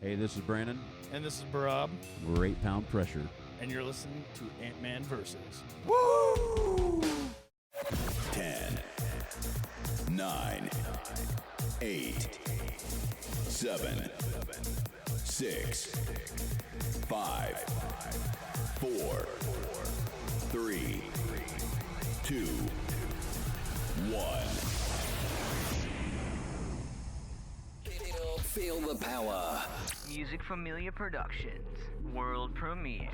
Hey, this is Brandon. And this is Barab. We're 8 Pound Pressure. And you're listening to MFP. Woo! 10, 9, 8, 7, 6, 5, 4, 3, 2, 1. Feel the power. Music Familia Productions. World premiere.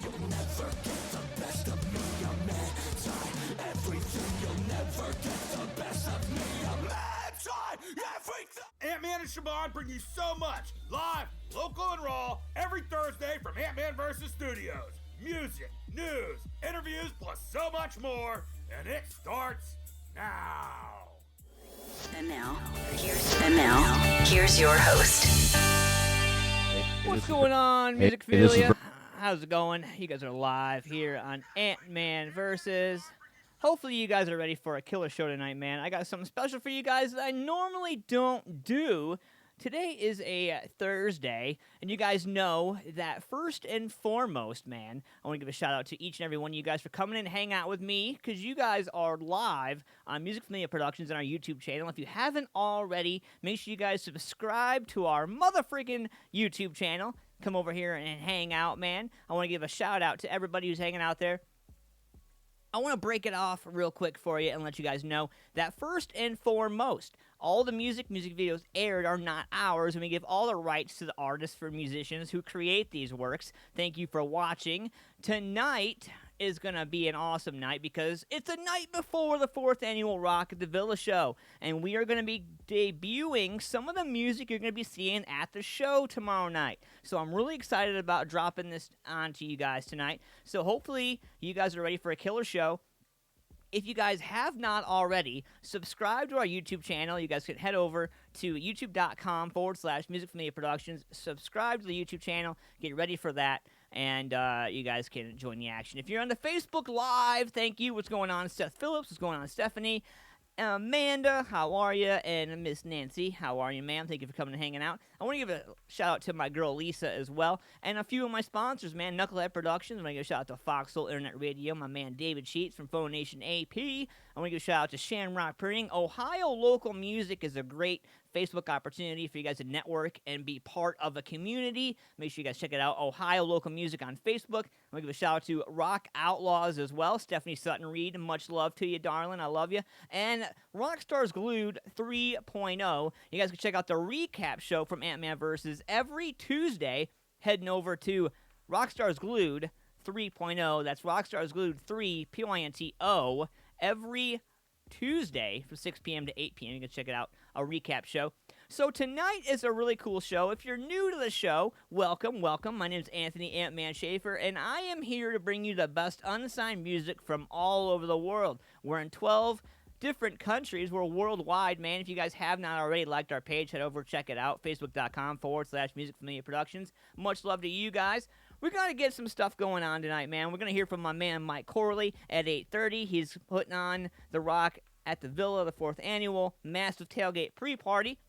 You'll never get the best of me. I'm everything. You'll never get the best of me. I'm everything. Antman and Siobhan bring you so much live, local, and raw every Thursday from MFP Studios. Music, news, interviews, plus so much more, and it starts now. And now, here's your host. What's going on, Music Familia? How's it going? You guys are live here on Antman Versus. Hopefully you guys are ready for a killer show tonight, man. I got something special for you guys that I normally don't do. Today is a Thursday, and you guys know that first and foremost, man, I want to give a shout-out to each and every one of you guys for coming in and hang out with me, because you guys are live on Music Familia Productions on our YouTube channel. If you haven't already, make sure you guys subscribe to our mother-freaking YouTube channel. Come over here and hang out, man. I want to give a shout-out to everybody who's hanging out there. I want to break it off real quick for you and let you guys know that first and foremost, all the music videos aired are not ours, and we give all the rights to the artists for musicians who create these works. Thank you for watching. Tonight is going to be an awesome night because it's the night before the 4th annual Rock at the Villa show, and we are going to be debuting some of the music you're going to be seeing at the show tomorrow night. So I'm really excited about dropping this on to you guys tonight. So hopefully you guys are ready for a killer show. If you guys have not already, subscribe to our YouTube channel. You guys can head over to youtube.com/Music Familia Productions. Subscribe to the YouTube channel. Get ready for that, and you guys can join the action. If you're on the Facebook Live, thank you. What's going on, Seth Phillips? What's going on, Stephanie? Amanda, how are you? And Miss Nancy, how are you, ma'am? Thank you for coming and hanging out. I want to give a shout-out to my girl Lisa as well, and a few of my sponsors, man. Knucklehead Productions. I want to give a shout-out to Foxhole Internet Radio, my man David Sheets from Phone Nation AP. I want to give a shout-out to Shamrock Printing. Ohio Local Music is a great Facebook opportunity for you guys to network and be part of a community. Make sure you guys check it out. Ohio Local Music on Facebook. I want to give a shout-out to Rock Outlaws as well. Stephanie Sutton-Reed, much love to you, darling. I love you. And Rockstars Glued 3.0. You guys can check out the recap show from Antman Versus every Tuesday, heading over to Rockstars Glued 3.0. That's Rockstars Glued 3, P-O-I-N-T-O, every Tuesday from 6 p.m. to 8 p.m. You can check it out, a recap show. So tonight is a really cool show. If you're new to the show, welcome, welcome. My name is Anthony Antman Shafer, and I am here to bring you the best unsigned music from all over the world. We're in 12 different countries. We're worldwide, man. If you guys have not already liked our page, head over, check it out, facebook.com/Music Familia Productions. Much love to you guys. We're going to get some stuff going on tonight, man. We're going to hear from my man Mike Corley at 8:30. He's putting on the Rock at the Villa, the 4th annual massive tailgate pre-party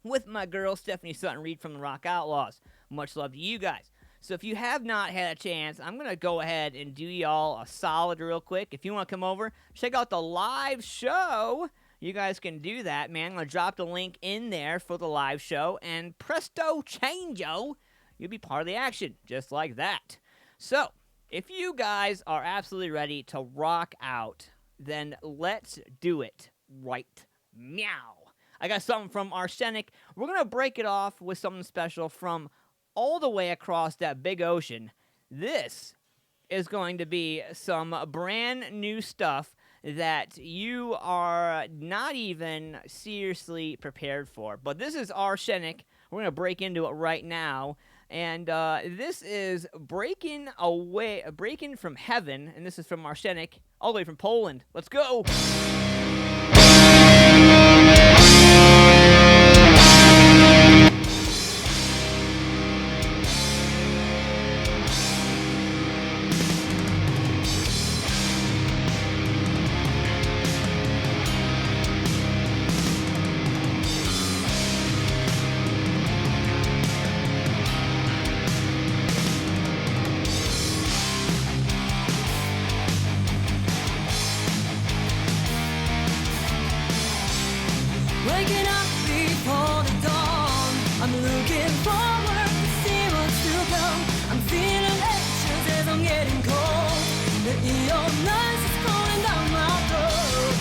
with my girl Stephanie Sutton-Reed from the Rock Outlaws. Much love to you guys. So if you have not had a chance, I'm going to go ahead and do y'all a solid real quick. If you want to come over, check out the live show. You guys can do that, man. I'm going to drop the link in there for the live show, and presto changeo, you'll be part of the action, just like that. So, if you guys are absolutely ready to rock out, then let's do it right meow. I got something from Arsenic. We're going to break it off with something special from all the way across that big ocean. This is going to be some brand new stuff that you are not even seriously prepared for. But this is Arsenic. We're going to break into it right now. And this is Breaking from Heaven, and this is from Arsenic, all the way from Poland. Let's go! before the dawn. I'm looking forward to see what's to come. I'm feeling anxious as I'm getting cold. The illness is crawling down my throat.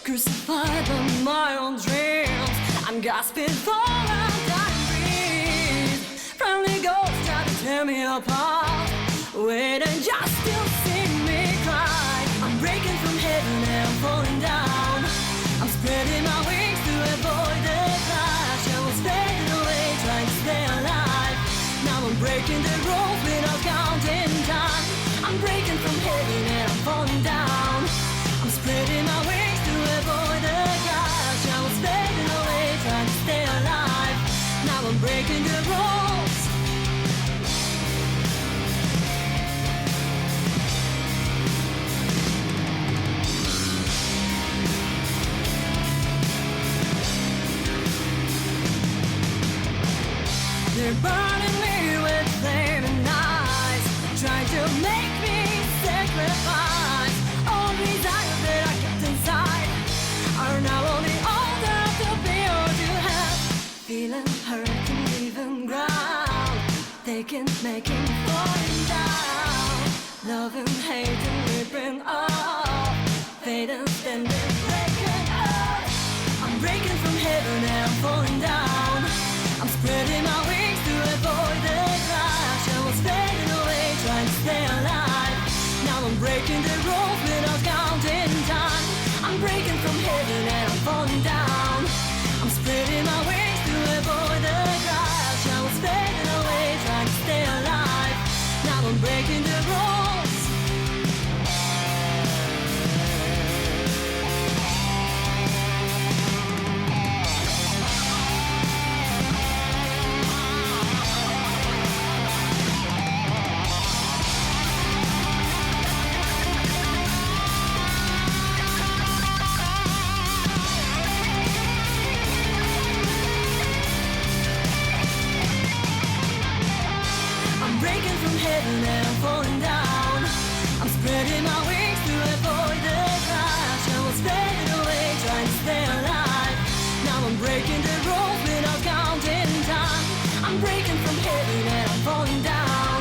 Crucified by my own dreams, I'm gasping for a dying breath. Friendly ghosts try to tear me apart. Wait and just still see me cry. I'm breaking from heaven and I'm falling down. I'm spreading my wings to avoid the crash. I was fading away trying to stay alive. Now I'm breaking the rules without counting time. I'm breaking from heaven and I'm falling down. I'm spreading my wings to avoid the crash. I was fading away trying to stay alive. Now I'm breaking the rules. They're burning me with flaming eyes, trying to make me sacrifice. All desires that I kept inside are now on the altar of the bill to have. Feeling hurt and leaving ground, taking, making, falling down. Love and hate and ripping up, fate and standing, breaking up. I'm breaking from heaven and I'm falling down. I'm spreading my wings to avoid the crash. I was fading away trying to stay alive. Now I'm breaking the rules without counting time. I'm breaking from heaven and I'm falling down. I'm spreading my wings to avoid the crash. I was fading away trying to stay alive. Now I'm breaking the rules. Breaking from heaven and I'm falling down. I'm spreading my wings to avoid the crash. I was fading away trying to stay alive. Now I'm breaking the rules without counting time. I'm breaking from heaven and I'm falling down.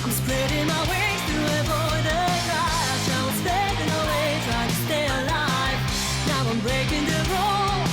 I'm spreading my wings to avoid the crash. I was fading away trying to stay alive. Now I'm breaking the rules.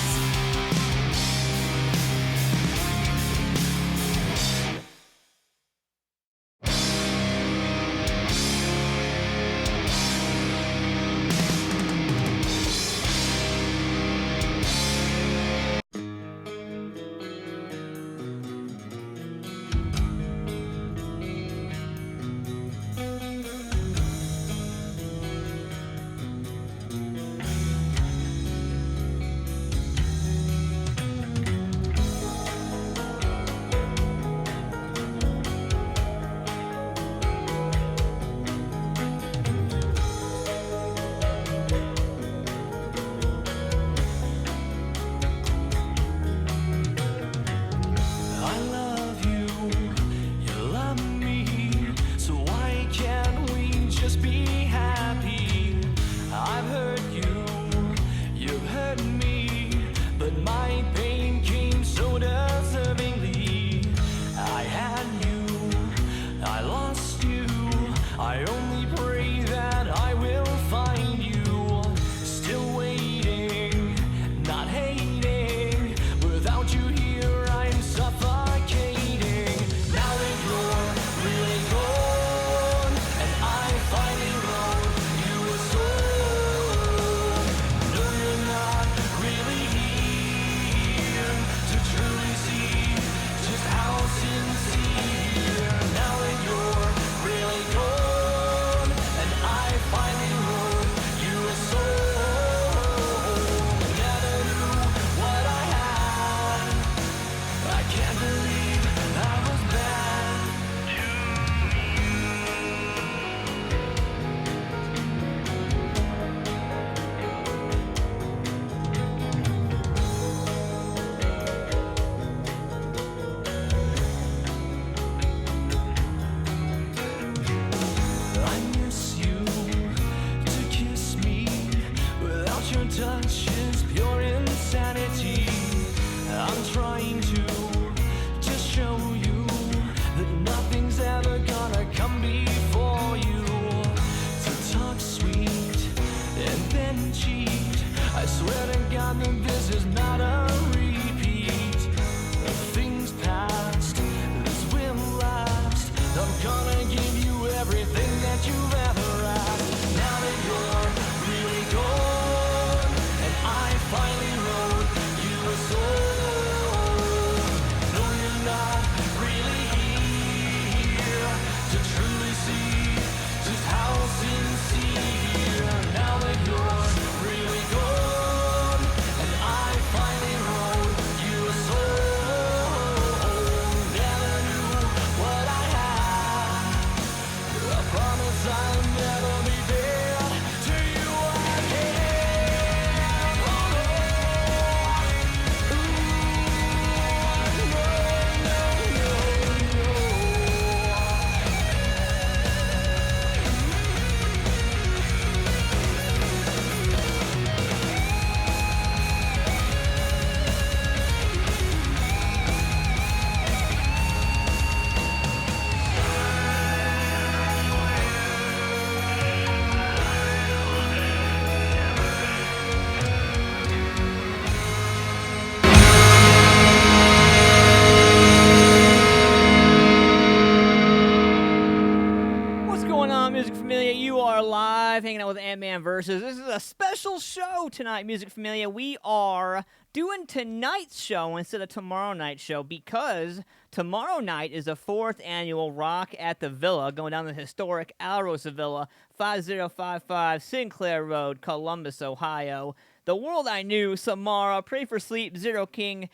Antman Versus. This is a special show tonight, Music Familia. We are doing tonight's show instead of tomorrow night's show because tomorrow night is the 4th annual Rock at the Villa, going down the historic Alrosa Villa, 5055 Sinclair Road, Columbus, Ohio. The World I Knew, Samara, Pray for Sleep, Zero King,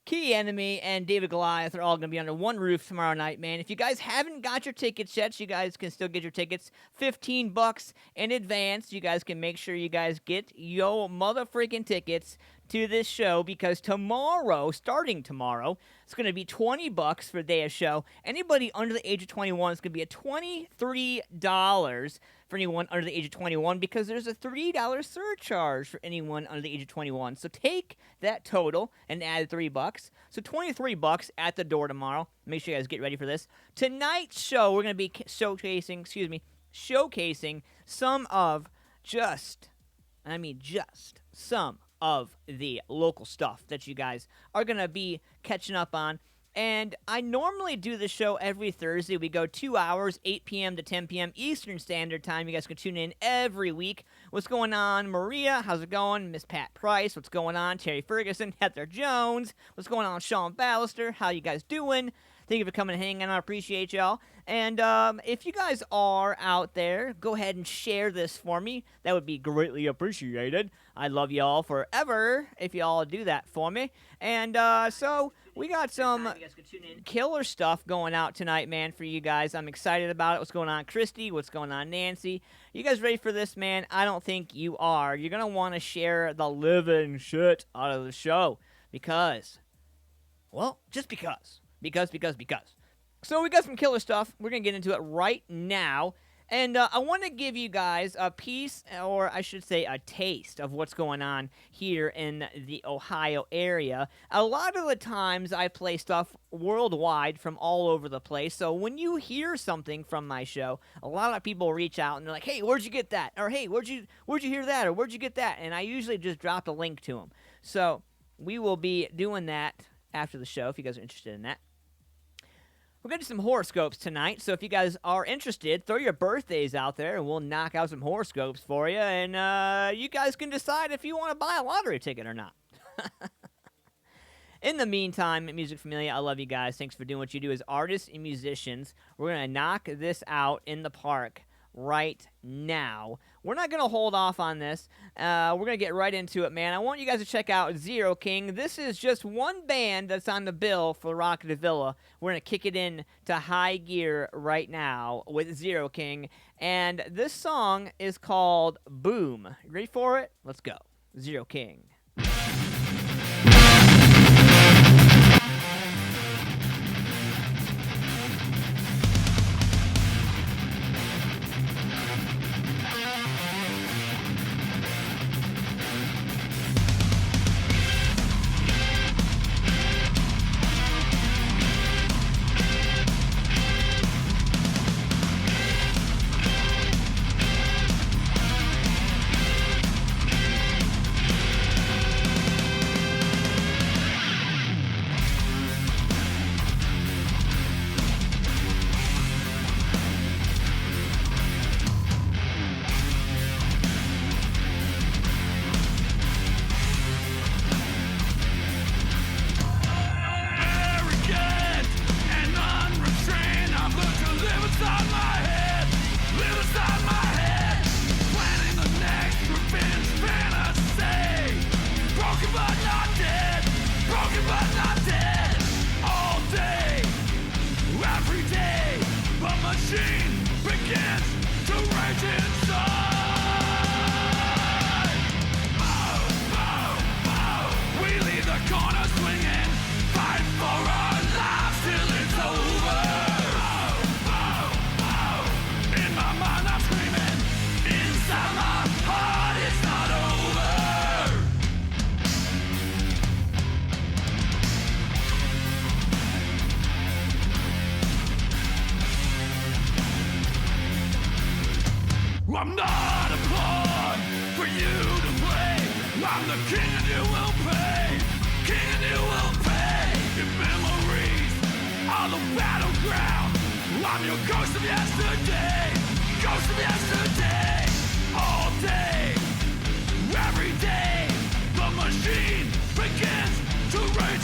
Key Enemy, and David Goliath are all going to be under one roof tomorrow night, man. If you guys haven't got your tickets yet, you guys can still get your tickets $15 in advance. You guys can make sure you guys get your mother-freaking tickets to this show because tomorrow, starting tomorrow, it's going to be $20 for a day of show. Anybody under the age of 21 is going to be at $23 for anyone under the age of 21 because there's a $3 surcharge for anyone under the age of 21. So take that total and add $3. So $23 at the door tomorrow. Make sure you guys get ready for this. Tonight's show, we're going to be showcasing some of some of the local stuff that you guys are going to be catching up on. And I normally do the show every Thursday. We go 2 hours, 8 p.m. to 10 p.m. Eastern Standard Time. You guys can tune in every week. What's going on, Maria? How's it going? Miss Pat Price. What's going on? Terry Ferguson, Heather Jones. What's going on, Sean Ballister? How you guys doing? Thank you for coming and hanging out. I appreciate y'all. And if you guys are out there, go ahead and share this for me. That would be greatly appreciated. I love y'all forever if y'all do that for me. And so we got some killer stuff going out tonight, man, for you guys. I'm excited about it. What's going on, Christy? What's going on, Nancy? You guys ready for this, man? I don't think you are. You're going to want to share the living shit out of the show because, well, just because. Because. So we got some killer stuff. We're going to get into it right now. And I want to give you guys a piece, or I should say a taste of what's going on here in the Ohio area. A lot of the times I play stuff worldwide from all over the place. So when you hear something from my show, a lot of people reach out and they're like, hey, where'd you get that? Or hey, where'd you hear that? Or where'd you get that? And I usually just drop a link to them. So we will be doing that after the show if you guys are interested in that. We're going to do some horoscopes tonight, so if you guys are interested, throw your birthdays out there, and we'll knock out some horoscopes for you, and you guys can decide if you want to buy a lottery ticket or not. In the meantime, Music Familia, I love you guys. Thanks for doing what you do as artists and musicians. We're going to knock this out in the park right now. We're not going to hold off on this. We're going to get right into it, man. I want you guys to check out Zero King. This is just one band that's on the bill for Rock at the Villa. We're going to kick it in to high gear right now with Zero King. And this song is called Boom. You ready for it? Let's go. Zero King. I'm not a pawn for you to play. I'm the king and you will pay. King and you will pay. Your memories are the battleground. I'm your ghost of yesterday. Ghost of yesterday. All day.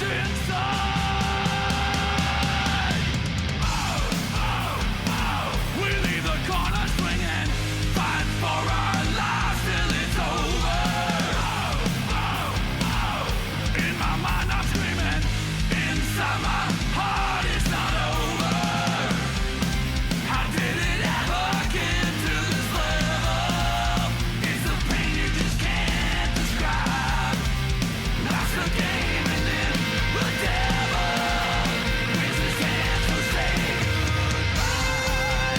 what's inside. We leave the corner swinging, fight for our lives till it's over. In my mind I'm screaming, inside my heart it's not over. How did it ever get to this level? It's the pain you just can't describe. Lost the game and then the devil wins his hand, so say goodbye.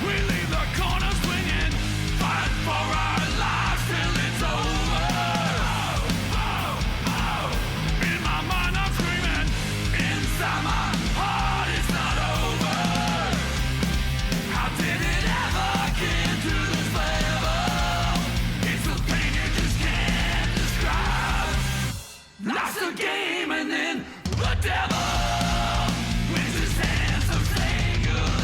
We leave the corner swinging, fight for our lives till it's over. In my mind I'm screaming, inside my heart it's not over. How did it ever get to this level? It's the pain you just can't describe. Lost the game and then the devil wins his hand, so say goodbye.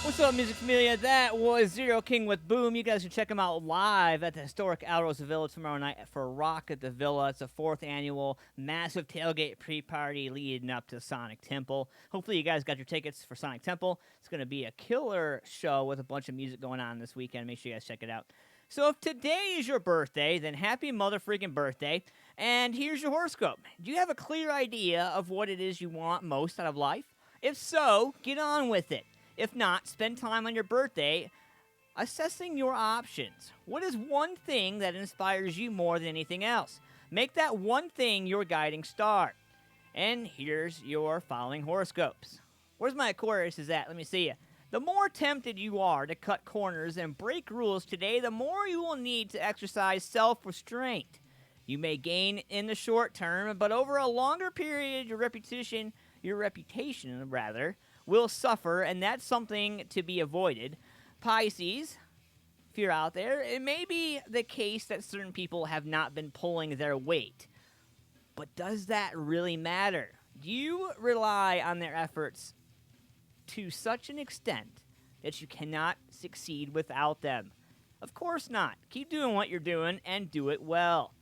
What's up, Music Familia? That was Zero King with Boom. You guys can check him out live at the historic Alrosa Villa tomorrow night for Rock at the Villa. It's a 4th annual massive tailgate pre-party leading up to Sonic Temple. Hopefully you guys got your tickets for Sonic Temple. It's going to be a killer show with a bunch of music going on this weekend. Make sure you guys check it out. So if today is your birthday, then happy mother-freaking birthday. And here's your horoscope. Do you have a clear idea of what it is you want most out of life? If so, get on with it. If not, spend time on your birthday assessing your options. What is one thing that inspires you more than anything else? Make that one thing your guiding star. And here's your following horoscopes. Where's my Aquarius is at? Let me see you. The more tempted you are to cut corners and break rules today, the more you will need to exercise self-restraint. You may gain in the short term, but over a longer period, your reputation will suffer, and that's something to be avoided. Pisces, if you're out there, it may be the case that certain people have not been pulling their weight. But does that really matter? Do you rely on their efforts to such an extent that you cannot succeed without them? Of course not. Keep doing what you're doing and do it well.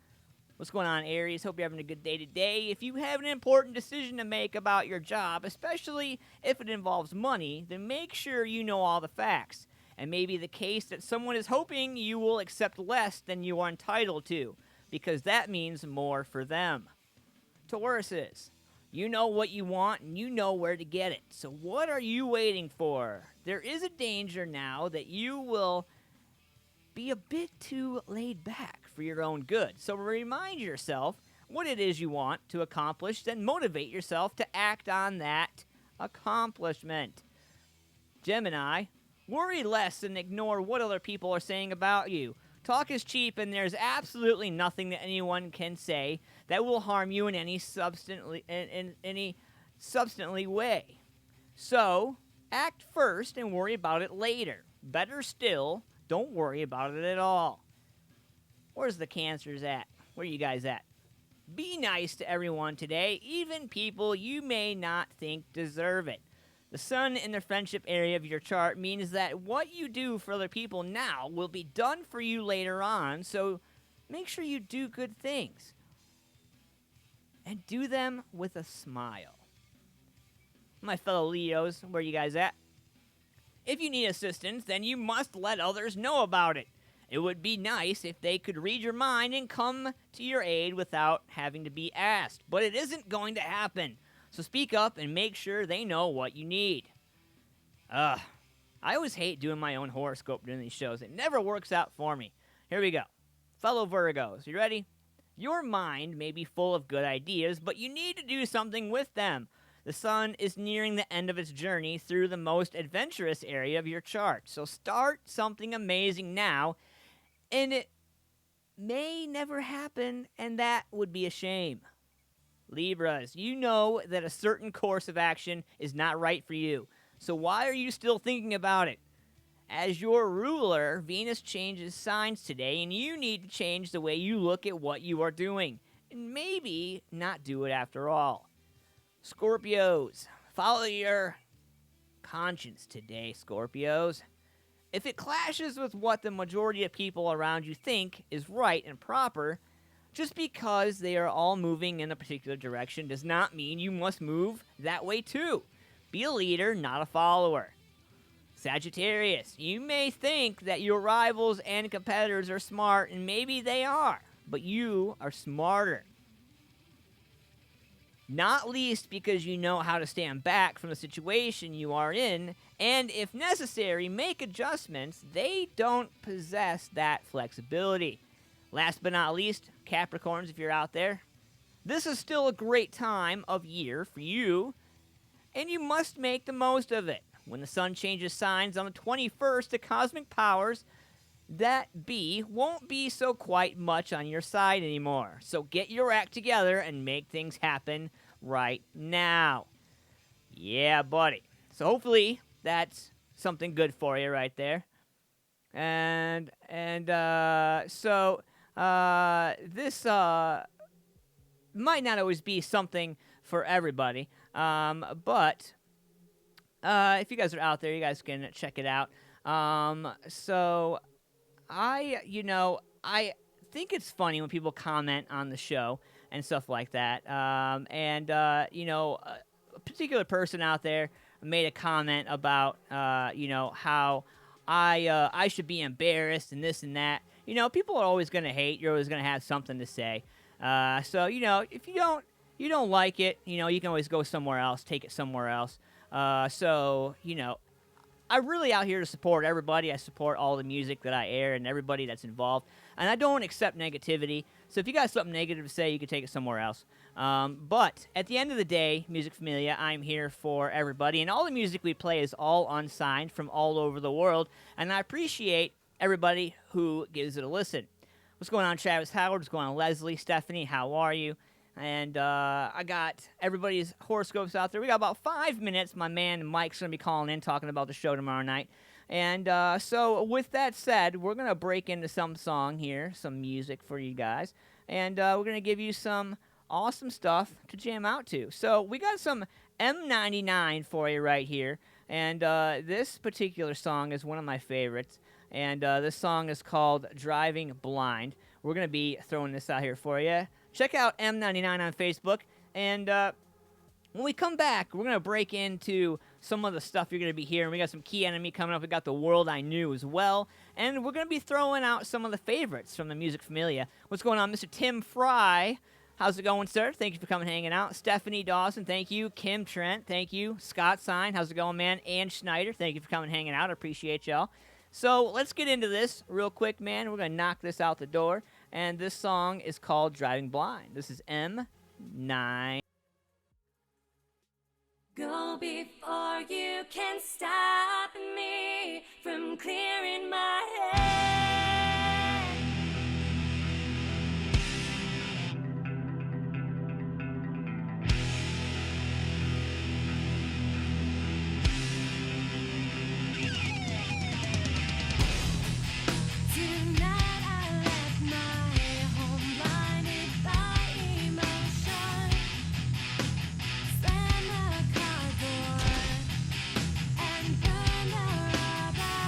What's going on, Aries? Hope you're having a good day today. If you have an important decision to make about your job, especially if it involves money, then make sure you know all the facts. And maybe the case that someone is hoping you will accept less than you are entitled to, because that means more for them. Tauruses, you know what you want and you know where to get it. So what are you waiting for? There is a danger now that you will be a bit too laid back for your own good. So remind yourself what it is you want to accomplish, then motivate yourself to act on that accomplishment. Gemini, worry less and ignore what other people are saying about you. Talk is cheap, and there's absolutely nothing that anyone can say that will harm you in any substantially way. So act first and worry about it later. Better still, don't worry about it at all. Where's the Cancers at? Where are you guys at? Be nice to everyone today, even people you may not think deserve it. The sun in the friendship area of your chart means that what you do for other people now will be done for you later on, so make sure you do good things. And do them with a smile. My fellow Leos, where are you guys at? If you need assistance, then you must let others know about it. It would be nice if they could read your mind and come to your aid without having to be asked. But it isn't going to happen. So speak up and make sure they know what you need. I always hate doing my own horoscope during these shows. It never works out for me. Here we go. Fellow Virgos, you ready? Your mind may be full of good ideas, but you need to do something with them. The sun is nearing the end of its journey through the most adventurous area of your chart. So start something amazing now, and it may never happen, and that would be a shame. Libras, you know that a certain course of action is not right for you. So why are you still thinking about it? As your ruler, Venus changes signs today, and you need to change the way you look at what you are doing, and maybe not do it after all. Scorpios, follow your conscience today, Scorpios. If it clashes with what the majority of people around you think is right and proper, just because they are all moving in a particular direction does not mean you must move that way too. Be a leader, not a follower. Sagittarius, you may think that your rivals and competitors are smart, and maybe they are, but you are smarter. Not least because you know how to stand back from the situation you are in, and if necessary, make adjustments. They don't possess that flexibility. Last but not least, Capricorns, if you're out there, this is still a great time of year for you, and you must make the most of it. When the sun changes signs on the 21st, the cosmic powers that be won't be so quite much on your side anymore. So get your act together and make things happen right now. Yeah, buddy. So hopefully that's something good for you right there. And this might not always be something for everybody, but if you guys are out there, you guys can check it out. So I think it's funny when people comment on the show and stuff like that. A particular person out there made a comment about, how I should be embarrassed and this and that. People are always going to hate. You're always going to have something to say. So if you don't like it, you can always go somewhere else, take it somewhere else. I'm really out here to support everybody. I support all the music that I air and everybody that's involved. And I don't accept negativity. So if you got something negative to say, you can take it somewhere else. But at the end of the day, Music Familia, I'm here for everybody. And all the music we play is all unsigned from all over the world. And I appreciate everybody who gives it a listen. What's going on, Travis Howard? What's going on, Leslie? Stephanie, how are you? And I got everybody's horoscopes out there. We got about 5 minutes. My man Mike's going to be calling in, talking about the show tomorrow night. And so with that said, we're going to break into some song here, some music for you guys. And we're going to give you some awesome stuff to jam out to. So we got some M99 for you right here. And this particular song is one of my favorites. And this song is called Driving Blind. We're going to be throwing this out here for you. Check out M99 on Facebook, and when we come back, we're going to break into some of the stuff you're going to be hearing. We got some Key Enemy coming up. We got The World I Knew as well, and we're going to be throwing out some of the favorites from the Music Familia. What's going on, Mr. Tim Fry? How's it going, sir? Thank you for coming hanging out. Stephanie Dawson, thank you. Kim Trent, thank you. Scott Sign, how's it going, man? Ann Schneider, thank you for coming hanging out. I appreciate y'all. So let's get into this real quick, man. We're going to knock this out the door. And this song is called Driving Blind. This is M9. Go before you can stop me from clearing my head. Tonight I left my home blinded by emotion. Slam the car door and burn the rubber.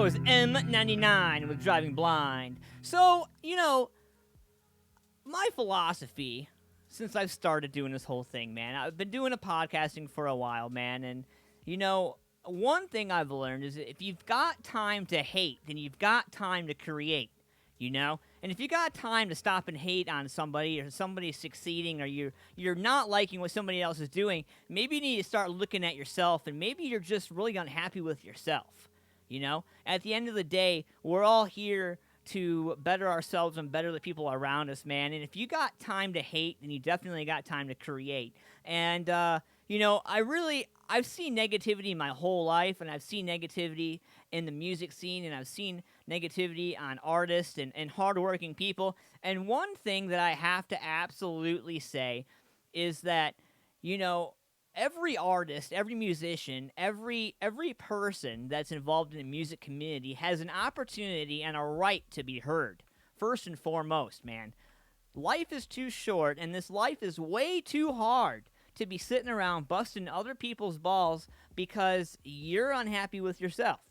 that was M99 with Driving Blind. So, my philosophy, since I've started doing this whole thing, man, I've been doing a podcasting for a while, man, and, one thing I've learned is that if you've got time to hate, then you've got time to create, And if you got time to stop and hate on somebody or somebody's succeeding or you're not liking what somebody else is doing, maybe you need to start looking at yourself, and maybe you're just really unhappy with yourself, At the end of the day, we're all here to better ourselves and better the people around us, man. And if you got time to hate, then you definitely got time to create. And, I've seen negativity my whole life, and I've seen negativity in the music scene, and I've seen negativity on artists and hardworking people. And one thing that I have to absolutely say is that, every artist, every musician, every person that's involved in the music community has an opportunity and a right to be heard. First and foremost, man. Life is too short, and this life is way too hard to be sitting around busting other people's balls because you're unhappy with yourself.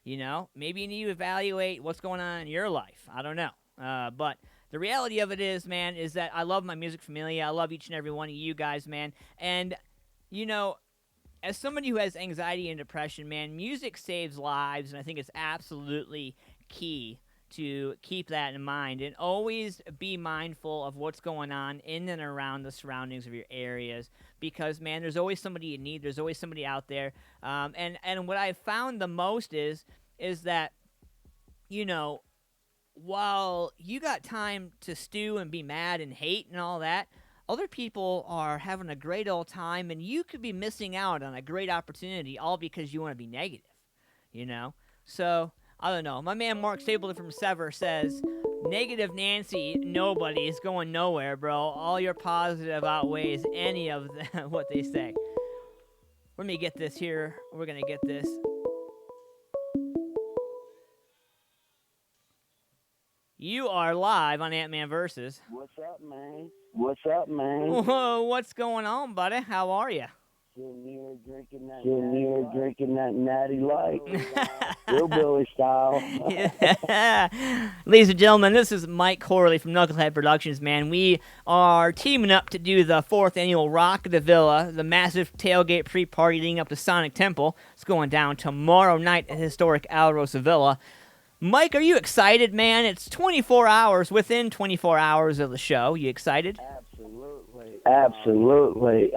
Maybe you need to evaluate what's going on in your life. I don't know. But the reality of it is, man, is that I love my music familia. I love each and every one of you guys, man. And, as somebody who has anxiety and depression, man, music saves lives, and I think it's absolutely key to keep that in mind and always be mindful of what's going on in and around the surroundings of your areas because, man, there's always somebody you need. There's always somebody out there. And what I've found the most is that, while you got time to stew and be mad and hate and all that, other people are having a great old time, and you could be missing out on a great opportunity all because you want to be negative, So, I don't know. My man Mark Stapleton from Sever says, negative Nancy, nobody is going nowhere, bro. All your positive outweighs any of what they say. Let me get this here. We're going to get this. You are live on Antman Versus. What's up, man? What's up, man? Whoa, what's going on, buddy? How are you? Sitting here drinking that natty light. Hillbilly style. Yeah. Ladies and gentlemen, this is Mike Corley from Knucklehead Productions, man. We are teaming up to do the 4th annual Rock the Villa, the massive tailgate pre-party leading up to Sonic Temple. It's going down tomorrow night at historic Alrosa Villa. Mike, are you excited, man? It's 24 hours within 24 hours of the show. You excited? Absolutely.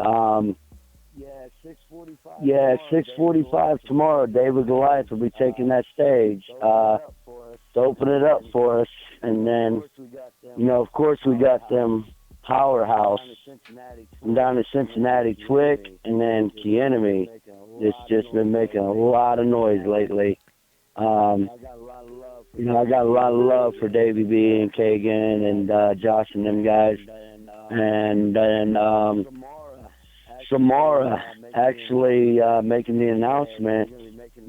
Yeah, 6:45 tomorrow. David Goliath will be taking that stage to open it up for us. And then, of course, we got them Powerhouse from down to Cincinnati, Twick, and then Key-Enemy. It's just been making a lot of noise lately. I got a lot of love for Davey B and Kagan and Josh and them guys. And then Samara actually making the announcement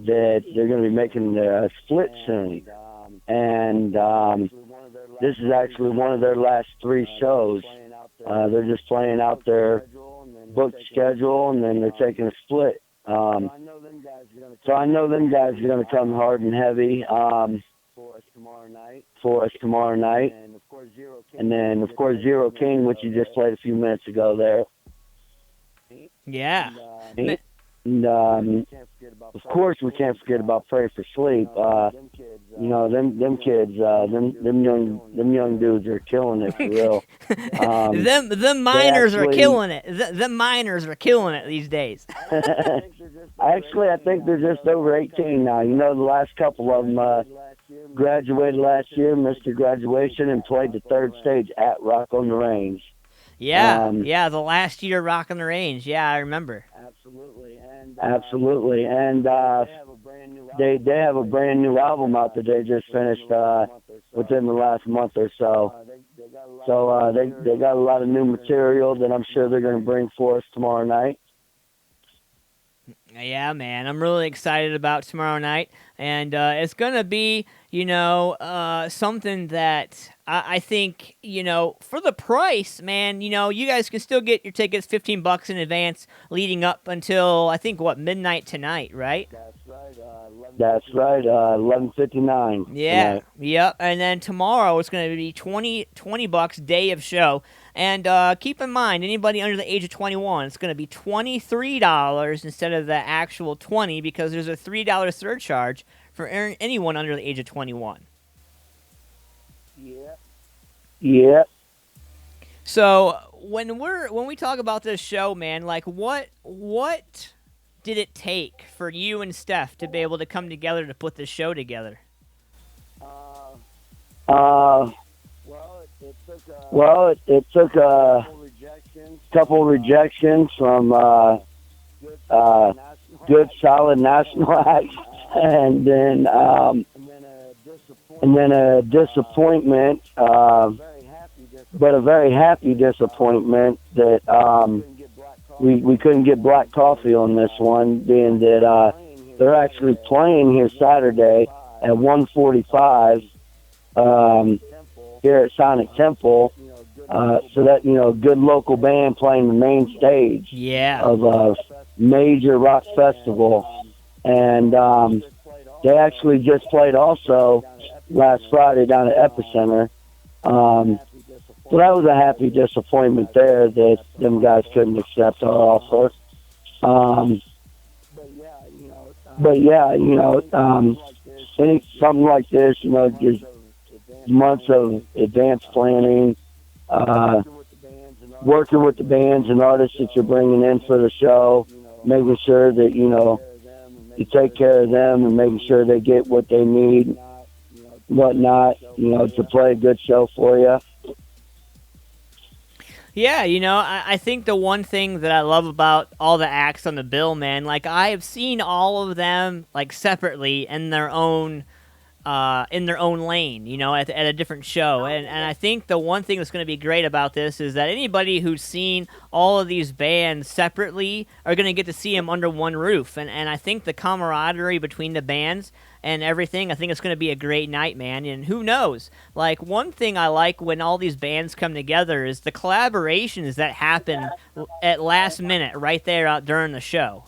that they're going to be making a split soon. And this is actually one of their last 3 shows. They're just playing out their booked schedule, and then they're taking a split. So I know them guys are going to come hard and heavy for us tomorrow night. And then, of course, Zero King, which you just played a few minutes ago there. Yeah. And, of course, we can't forget about Pray for Sleep. Them kids, them young dudes are killing it for real. Them minors are killing it. Them minors are killing it these days. Actually, I think they're just over 18 now. The last couple of them graduated last year, missed their graduation, and played the 3rd stage at Rock on the Range. Yeah, the last year Rock on the Range. Yeah, I remember. Absolutely, and they have a brand new album out that they just finished within the last month or so. So they got a lot of new material that I'm sure they're going to bring for us tomorrow night. Yeah, man, I'm really excited about tomorrow night, and it's going to be, something that I think, for the price, man, you guys can still get your tickets $15 in advance leading up until, I think, midnight tonight, right? That's right, That's right, 11:59. Yeah, tonight. yep. And then tomorrow it's going to be $20 day of show. And keep in mind, anybody under the age of 21, it's going to be $23 instead of the actual 20 because there's a $3 surcharge for anyone under the age of 21. Yeah. So when we talk about this show, man, like what did it take for you and Steph to be able to come together to put this show together? Well, it took a couple rejections from good, solid national acts, and then a disappointment, but a very happy disappointment that we couldn't get black coffee on this one, being that they're actually playing here Saturday at 1:45 here at Sonic Temple. So that, good local band playing the main stage of a major rock festival. And they actually just played also last Friday down at Epicenter. So that was a happy disappointment there that them guys couldn't accept our offer. But yeah, something like this, just months of advanced planning, working with the bands and artists that you're bringing in for the show, making sure that, you take care of them and making sure they get what they need, whatnot, to play a good show for you. Yeah, I think the one thing that I love about all the acts on the bill, man, like I have seen all of them like separately in their own lane, at a different show. And I think the one thing that's going to be great about this is that anybody who's seen all of these bands separately are going to get to see them under one roof. And I think the camaraderie between the bands and everything, I think it's going to be a great night, man. And who knows? Like, one thing I like when all these bands come together is the collaborations that happen at last minute right there out during the show,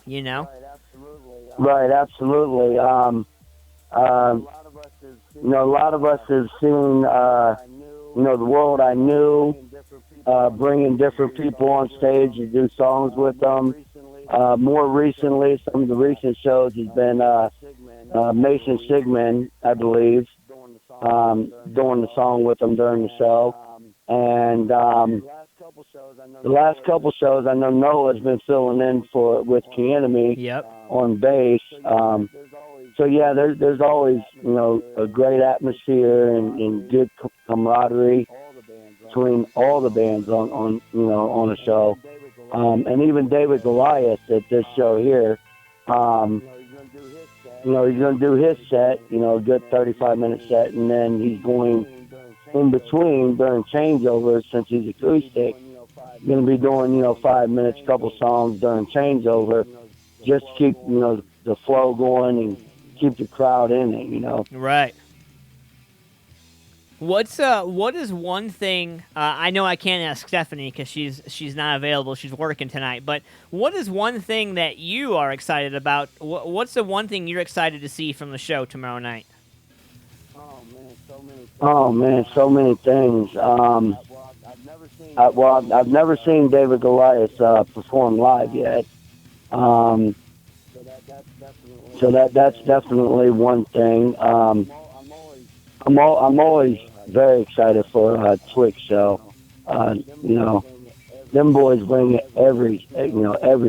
Right, absolutely. A lot of us have seen, The World I Knew, bringing different people on stage to do songs with them. More recently, some of the recent shows has been Mason Sigmund, I believe, doing the song with them during the show. And the last couple shows, I know Noah's been filling in with Key on bass. So yeah, there's always a great atmosphere and good camaraderie between all the bands on a show, and even David Goliath at this show here. He's going to do his set, a good 35-minute set, and then he's going in between during changeovers, since he's acoustic. He's going to be doing 5 minutes, couple songs during changeover, just to keep the flow going and keep the crowd in it, Right. What is one thing? I know I can't ask Stephanie because she's not available. She's working tonight. But what is one thing that you are excited about? What's the one thing you're excited to see from the show tomorrow night? Oh man, so many things. I've never seen David Goliath perform live yet. So that's definitely one thing. I'm always very excited for Twix show. Them boys bring it every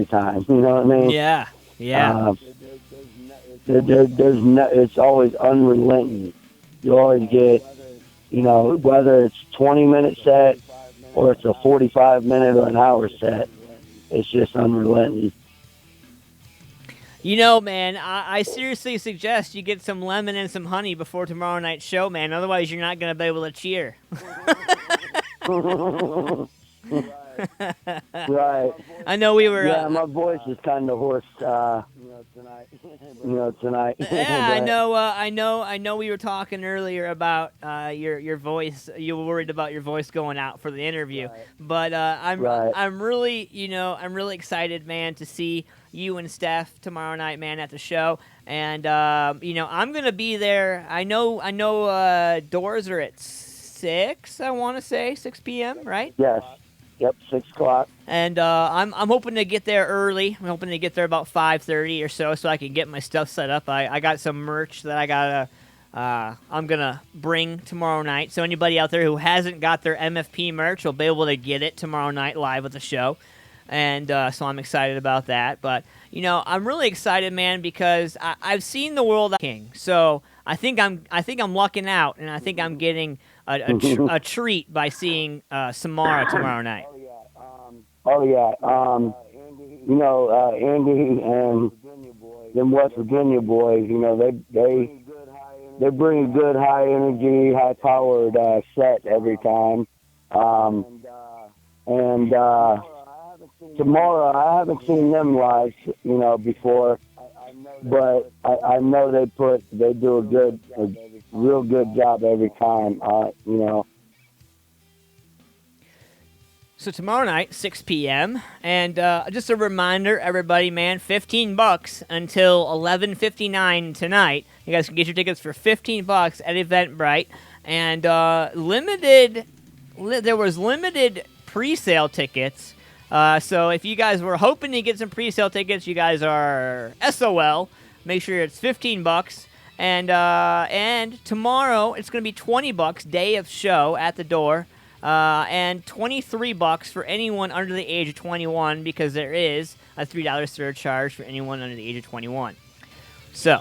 time. You know what I mean? Yeah. It's always unrelenting. You always get, whether it's 20-minute set or it's a 45-minute or an hour set, it's just unrelenting. Man, I seriously suggest you get some lemon and some honey before tomorrow night's show, man. Otherwise, you're not going to be able to cheer. Right. I know we were... Yeah, my voice is kind of hoarse, tonight. Yeah, I know we were talking earlier about your voice. You were worried about your voice going out for the interview. Right. But I'm really excited, man, to see you and Steph tomorrow night, man, at the show. And I'm gonna be there. I know. Doors are at 6. I want to say 6 p.m. Right? Yes. Yep, 6 o'clock. And I'm hoping to get there early. I'm hoping to get there about 5:30 or so I can get my stuff set up. I got some merch that I'm gonna bring tomorrow night. So anybody out there who hasn't got their MFP merch will be able to get it tomorrow night live at the show. And so I'm excited about that. But I'm really excited, man, because I've seen the world king. So I think I'm lucking out, and I think I'm getting a treat by seeing Samara tomorrow night. Andy and them West Virginia boys, they bring a good high energy, high powered set every time. Tomorrow I haven't seen them live, before, but I know they do a real good job every time, So tomorrow night, 6 p.m., and just a reminder, everybody, man, $15 until 11:59 tonight. You guys can get your tickets for $15 at Eventbrite, and there was limited pre-sale tickets. So if you guys were hoping to get some pre-sale tickets, you guys are SOL. Make sure it's $15. And tomorrow it's going to be $20 day of show at the door. And $23 for anyone under the age of 21, because there is a $3 surcharge for anyone under the age of 21. So,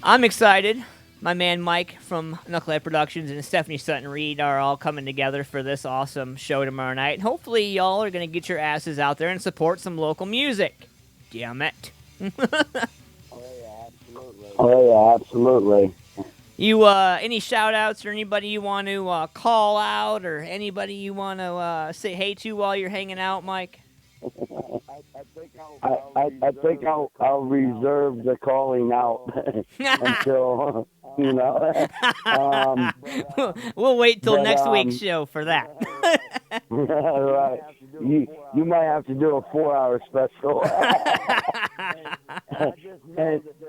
I'm excited. My man Mike from MFP Productions and Stephanie Sutton-Reed are all coming together for this awesome show tomorrow night. And hopefully y'all are going to get your asses out there and support some local music. Damn it. Oh, yeah, absolutely. You, any shout-outs or anybody you want to call out or anybody you want to say hey to while you're hanging out, Mike? I think I'll reserve the calling out until, we'll wait till next week's show for that. Right. You might have to do a 4-hour special.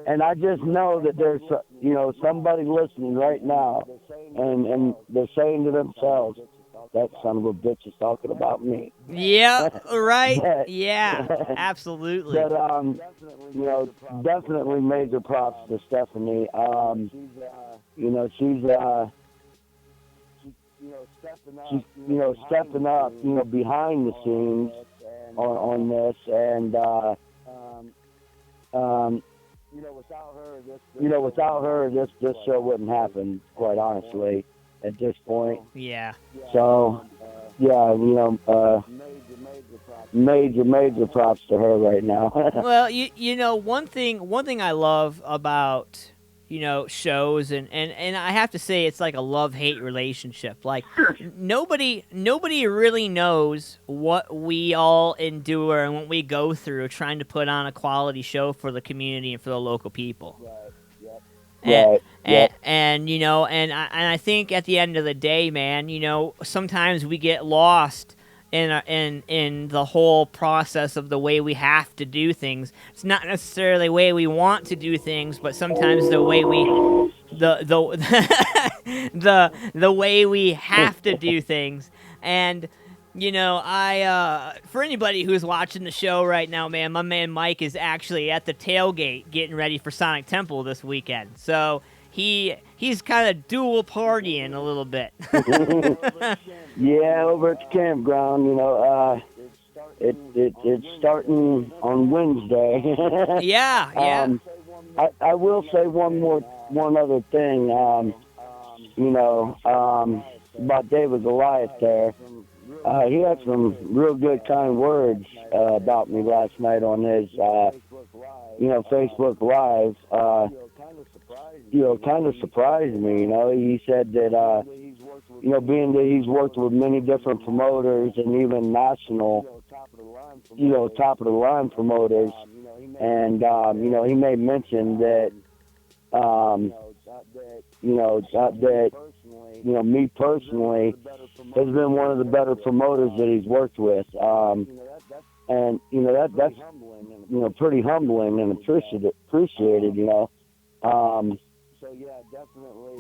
and I just know that there's, somebody listening right now, and they're saying to themselves, that son of a bitch is talking about me. Yeah, right? Yeah, absolutely. But, definitely major props to Stephanie. She's stepping up, behind the scenes on this, and, without her, this show wouldn't happen, quite honestly, at this point. Yeah. So, major props to her right now. Well, one thing I love about, shows, and I have to say it's like a love-hate relationship. Like, nobody really knows what we all endure and what we go through trying to put on a quality show for the community and for the local people. And I think at the end of the day, man, sometimes we get lost in the whole process of the way we have to do things. It's not necessarily the way we want to do things, but sometimes the way the way we have to do things. And I for anybody who's watching the show right now, man, my man Mike is actually at the tailgate getting ready for Sonic Temple this weekend. So he's kind of dual partying a little bit. Yeah, over at the campground, it's starting on Wednesday. Yeah. I will say one other thing, about David Goliath there. He had some real good, kind words about me last night on his, Facebook Live. Kind of surprised me. He said that, being that he's worked with many different promoters and even national, top of the line promoters, and he made mention that, me personally has been one of the better promoters that he's worked with. And pretty humbling and appreciated,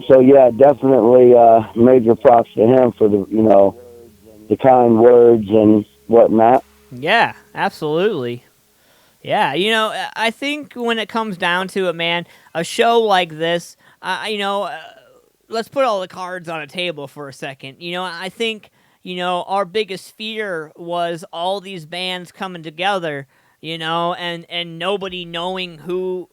So yeah, definitely major props to him for the kind words and whatnot. Yeah, absolutely. Yeah, I think when it comes down to it, man, a show like this, let's put all the cards on a table for a second. I think, our biggest fear was all these bands coming together, and nobody knowing who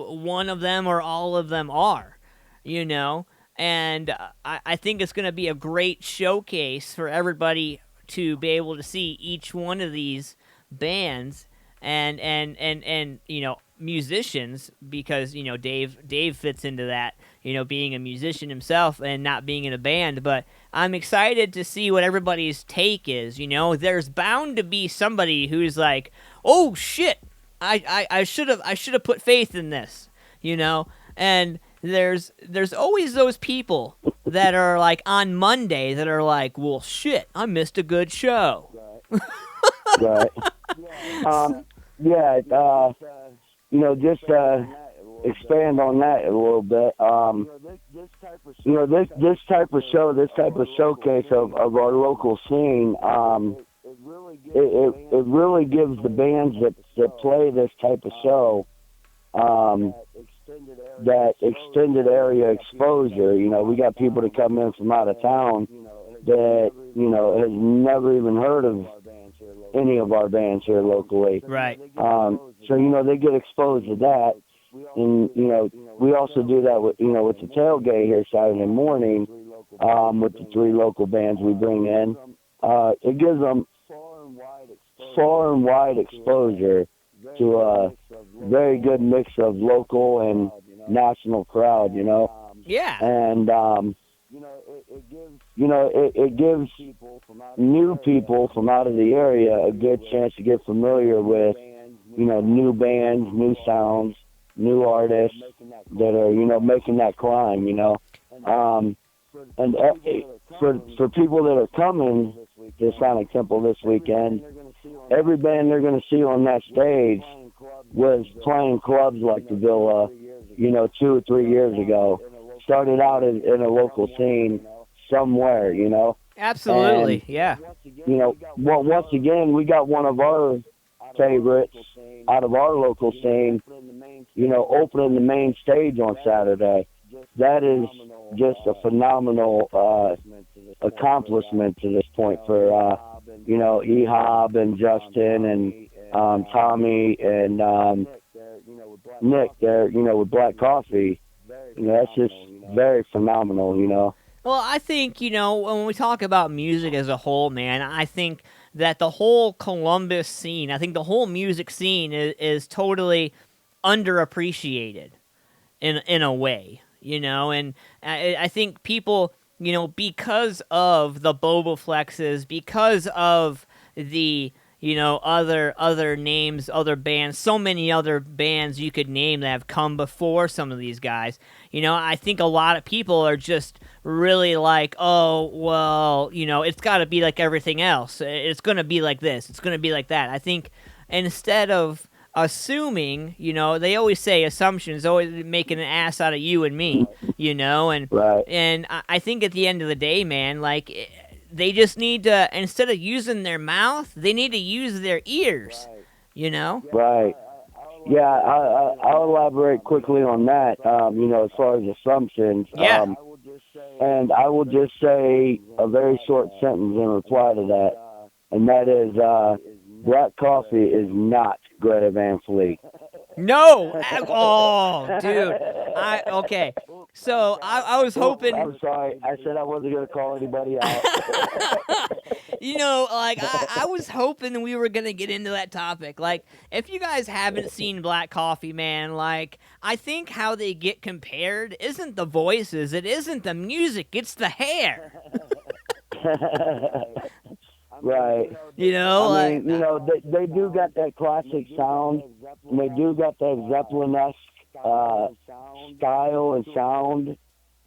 one of them or all of them are, And I think it's going to be a great showcase for everybody to be able to see each one of these bands and musicians, because Dave fits into that, being a musician himself and not being in a band. But I'm excited to see what everybody's take is. There's bound to be somebody who's like, oh shit, I should have put faith in this, and there's always those people that are like on Monday that are like, well shit, I missed a good show. Right. Just expand on that a little bit. This type of show, this type of showcase of our local scene, it really gives the bands that play this type of show that extended area exposure. We got people that come in from out of town that has never even heard of any of our bands here locally. Right. So they get exposed to that, and we also do that with with the tailgate here Saturday morning, with the 3 local bands we bring in. It gives them far and wide exposure to a very good mix of local and national crowd. Yeah. And it gives new people from out of the area a good chance to get familiar with, new bands, new sounds, new artists that are, making that climb, and for people that are coming to Sonic Temple this weekend, every band they're going to see on that stage was playing clubs like the Villa, 2 or 3 years ago. Started out in a local scene somewhere, Absolutely, and, yeah. Once again, we got one of our favorites out of our local scene, opening the main stage on Saturday. That is just a phenomenal accomplishment to this point for, E-Hob and Justin and Tommy and Nick there, with Black Coffee. That's just very phenomenal, Well, I think, when we talk about music as a whole, man, I think that the whole Columbus scene, I think the whole music scene is totally underappreciated in a way, and I think people, because of the Boboflexes, because of the other names, other bands, so many other bands you could name that have come before some of these guys. I think a lot of people are just really like, oh, well, it's got to be like everything else. It's going to be like this. It's going to be like that. I think instead of assuming, they always say assumptions always making an ass out of you and me, and right. And I think at the end of the day, man, like, they just need to, instead of using their mouth, they need to use their ears, Right. Yeah, I'll elaborate quickly on that, as far as assumptions. Yeah. And I will just say a very short sentence in reply to that, and that is, Black Coffee is not Greta Van Fleet. No! Oh, dude. Okay. So, I was hoping... I'm sorry. I said I wasn't going to call anybody out. I was hoping we were going to get into that topic. Like, if you guys haven't seen Black Coffee, man, like, I think how they get compared isn't the voices, it isn't the music, it's the hair. Right. They do got that classic sound, and they do got that Zeppelin-esque style and sound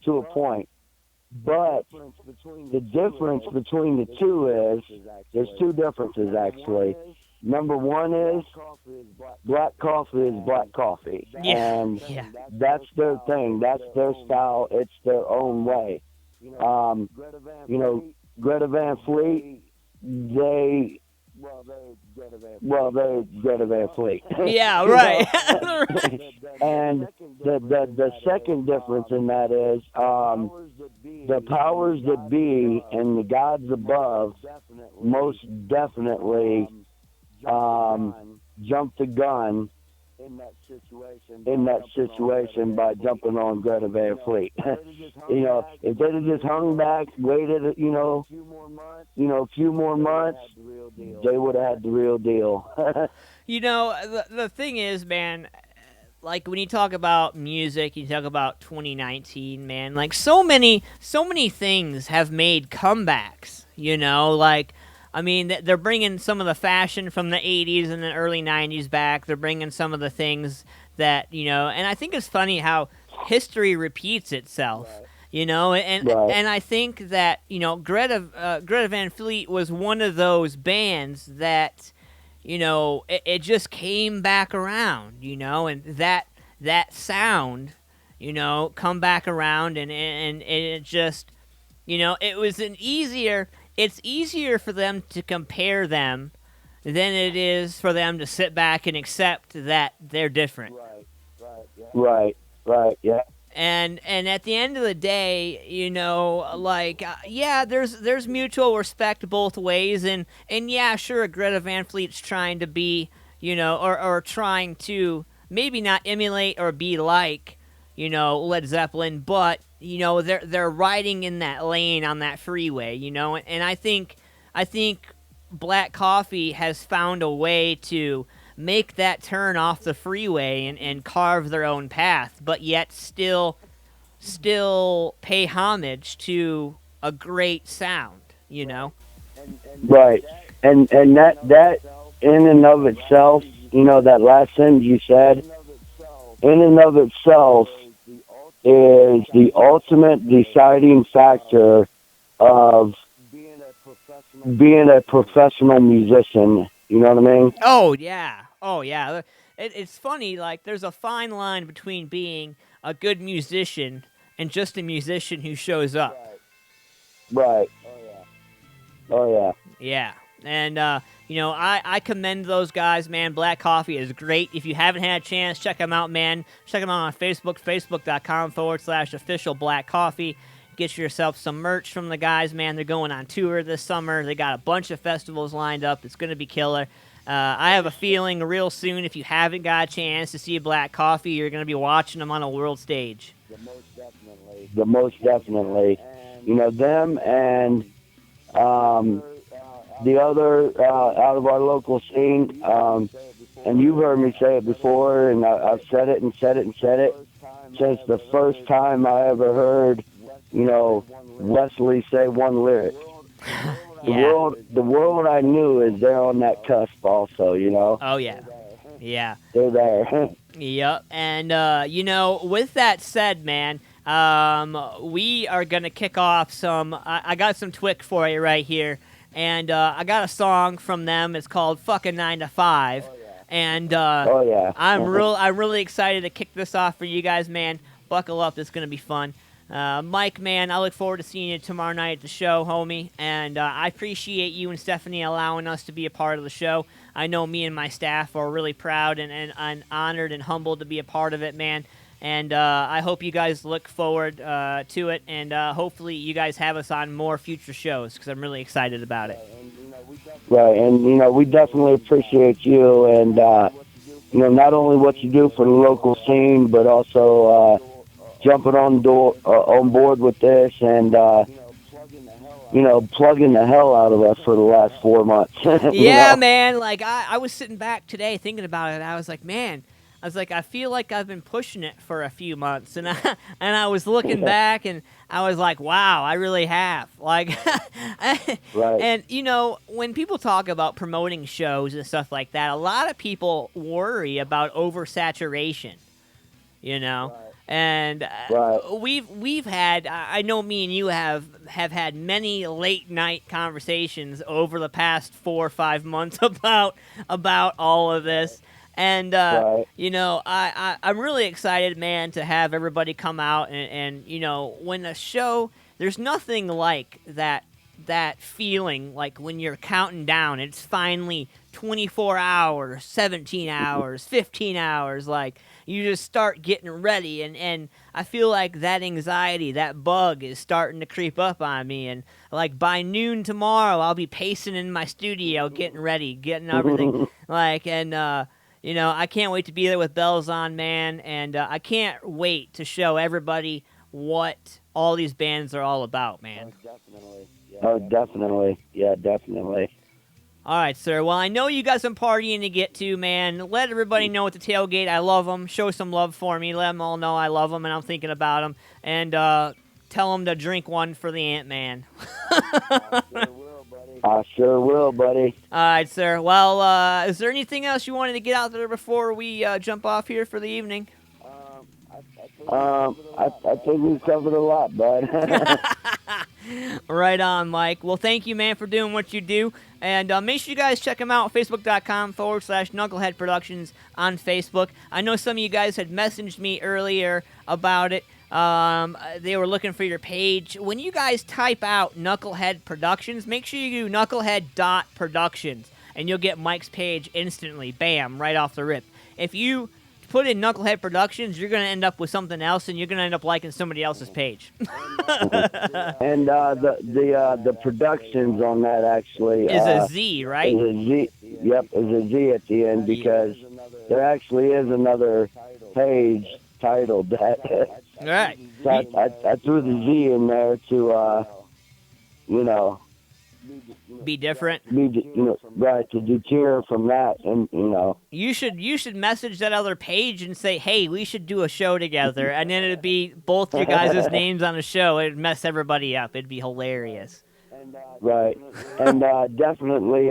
to a point. But the difference between the two is, there's two differences actually. Number one is black coffee is black coffee. Yeah. And Yeah. that's their thing. That's their style. It's their own way. You know, Greta Van Fleet, they're Greta Van Fleet. Yeah, right. And the second difference in that is the powers that be and the gods above most definitely jumped the gun in that situation by jumping on Greta Van Fleet. You know, if they'd have just hung back, waited, a few more months, they would have had the real deal. You know, the thing is, man, like when you talk about music, you talk about 2019, man, like so many things have made comebacks, you know, like, I mean, they're bringing some of the fashion from the 80s and the early 90s back. They're bringing some of the things that, you know, and I think it's funny how history repeats itself, you know, and I think that, you know, Greta Van Fleet was one of those bands that, you know, it just came back around, you know, and that sound, you know, come back around and it just, you know, it's easier for them to compare them than it is for them to sit back and accept that they're different. Right, yeah. And at the end of the day, you know, like, yeah, there's mutual respect both ways, and yeah, sure, Greta Van Fleet's trying to be, you know, or trying to maybe not emulate or be like, you know, Led Zeppelin, but, you know, they're riding in that lane on that freeway, you know, and I think Black Coffee has found a way to make that turn off the freeway and carve their own path, but yet still pay homage to a great sound, you know? Right. And that in and of itself, you know, that last sentence you said, in and of itself is the ultimate deciding factor of being a professional musician. You know what I mean? Oh, yeah. It's funny, like, there's a fine line between being a good musician and just a musician who shows up. Right. Oh, yeah. Yeah. And, you know, I commend those guys, man. Black Coffee is great. If you haven't had a chance, check them out, man. Check them out on Facebook, facebook.com/official Black Coffee. Get yourself some merch from the guys, man. They're going on tour this summer. They got a bunch of festivals lined up. It's going to be killer. I have a feeling real soon, if you haven't got a chance to see Black Coffee, you're going to be watching them on a world stage. The most definitely. You know, them and the other out of our local scene, and you've heard me say it before, and I've said it and said it and said it since the first time I ever heard, you know, Wesley say one lyric. Yeah. The world I knew is there on that cusp also, you know? Oh, yeah. Yeah. They're there. Yep. And, you know, with that said, man, we are going to kick off some, I got some Twick for you right here. And I got a song from them. It's called Fucking 9 to 5. And I'm really excited to kick this off for you guys, man. Buckle up. It's going to be fun. Mike, man, I look forward to seeing you tomorrow night at the show, homie. And I appreciate you and Stephanie allowing us to be a part of the show. I know me and my staff are really proud and honored and humbled to be a part of it, man. And I hope you guys look forward to it. And hopefully you guys have us on more future shows because I'm really excited about it. Right, and, you know, we definitely appreciate you and, you know, not only what you do for the local scene, but also jumping on board with this and, you know, plugging the hell out of us for the last 4 months. Yeah, know? man. Like, I was sitting back today thinking about it. I was like, man, I feel like I've been pushing it for a few months. And I was looking back and I was like, wow, I really have. Like, right. And, you know, when people talk about promoting shows and stuff like that, a lot of people worry about oversaturation, you know? And we've had, I know me and you have had many late night conversations over the past 4 or 5 months about all of this. And, you know, I'm really excited, man, to have everybody come out and, you know, when a show, there's nothing like that feeling, like when you're counting down, it's finally 24 hours, 17 hours, 15 hours, like, you just start getting ready, and I feel like that anxiety, that bug is starting to creep up on me, and like by noon tomorrow, I'll be pacing in my studio, getting ready, getting everything, like, and, you know, I can't wait to be there with bells on, man, and I can't wait to show everybody what all these bands are all about, man. Oh, definitely. Yeah, definitely. All right, sir. Well, I know you got some partying to get to, man. Let everybody know at the tailgate I love them. Show some love for me. Let them all know I love them and I'm thinking about them. And tell them to drink one for the Antman. I sure will, buddy. All right, sir. Well, is there anything else you wanted to get out there before we jump off here for the evening? I think we've covered a lot, bud. Right on, Mike. Well, thank you, man, for doing what you do. And make sure you guys check them out, facebook.com/Knucklehead Productions on Facebook. I know some of you guys had messaged me earlier about it. They were looking for your page. When you guys type out Knucklehead Productions, make sure you do knucklehead.productions, and you'll get Mike's page instantly. Bam, right off the rip. If you put in Knucklehead Productions, you're going to end up with something else, and you're going to end up liking somebody else's page. And the productions on that actually is a Z, right? Is a Z. Yep, is a Z at the end, because there actually is another page titled that. Right. So I threw the Z in there to, you know, be different. Right, to deter from that, and you know. You should message that other page and say, hey, we should do a show together, and then it'd be both your guys' names on a show. It'd mess everybody up. It'd be hilarious. Right, and definitely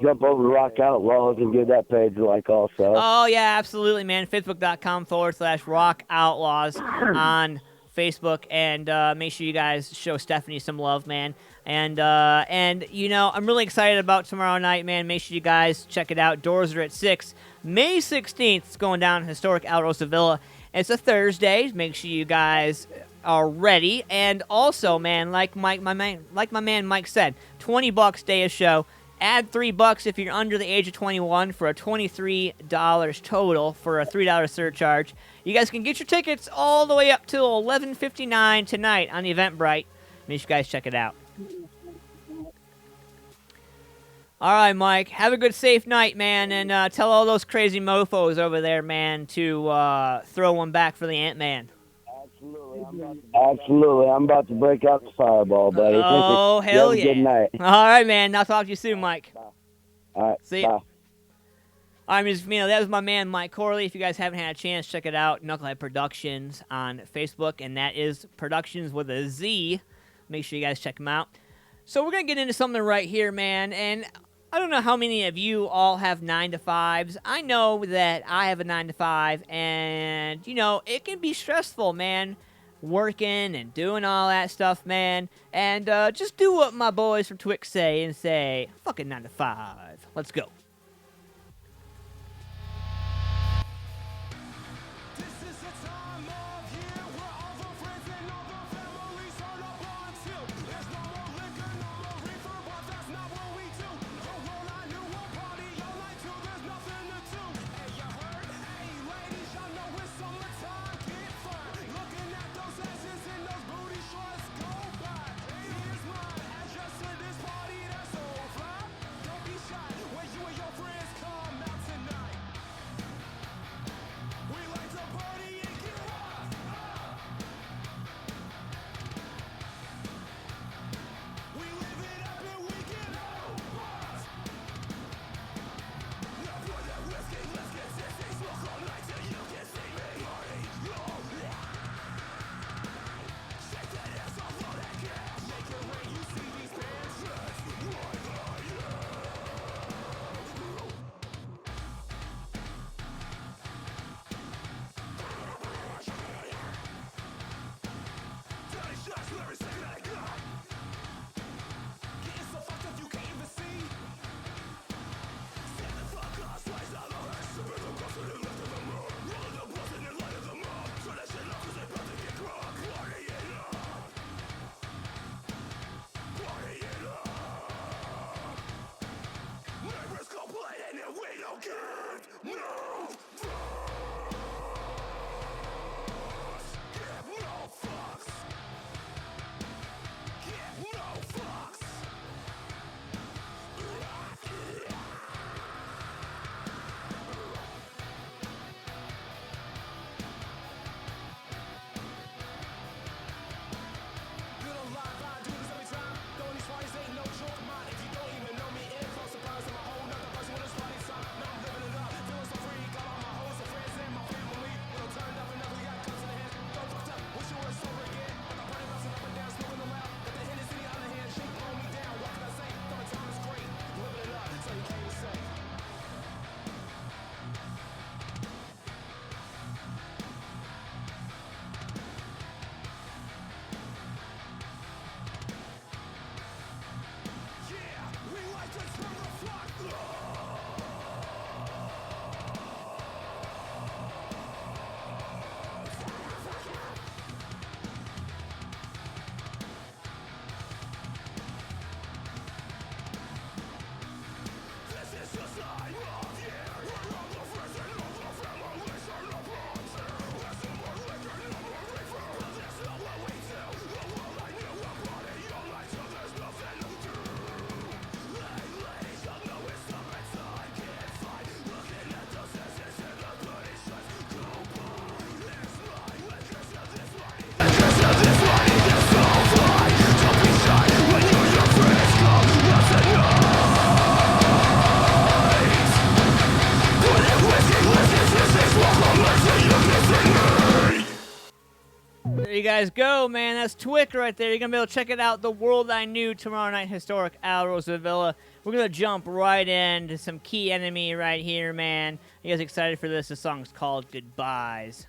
jump over to Rock Outlaws and give that page a like also. Oh yeah, absolutely, man. Facebook.com/Rock Outlaws on Facebook, and make sure you guys show Stephanie some love, man. And you know, I'm really excited about tomorrow night, man. Make sure you guys check it out. Doors are at 6. May 16th, it's going down in historic Alrosa Villa. It's a Thursday. Make sure you guys are ready. And also, man, like my man Mike said, $20 day of show. Add $3 if you're under the age of 21 for a $23 total for a $3 surcharge. You guys can get your tickets all the way up till 11:59 tonight on Eventbrite. Make sure you guys check it out. All right, Mike. Have a good, safe night, man, and tell all those crazy mofos over there, man, to throw one back for the Antman. Absolutely. I'm about to break out the fireball, buddy. Oh, hell yeah. Good night. All right, man. I'll talk to you soon, Mike. All right. See ya. All right, Music Familia, that was my man, Mike Corley. If you guys haven't had a chance, check it out. Knucklehead Productions on Facebook, and that is Productions with a Z. Make sure you guys check them out. So we're going to get into something right here, man, and I don't know how many of you all have 9-to-5s. I know that I have a 9-to-5, and, you know, it can be stressful, man, working and doing all that stuff, man. And just do what my boys from Twix say and say, fucking 9-to-5. Let's go. Where you and your guys go, man. That's Twick right there. You're going to be able to check it out, The World I Knew, tomorrow night, historic Alrosa Villa. We're going to jump right into some Key Enemy right here, man. You guys excited for this? The song's called Goodbyes.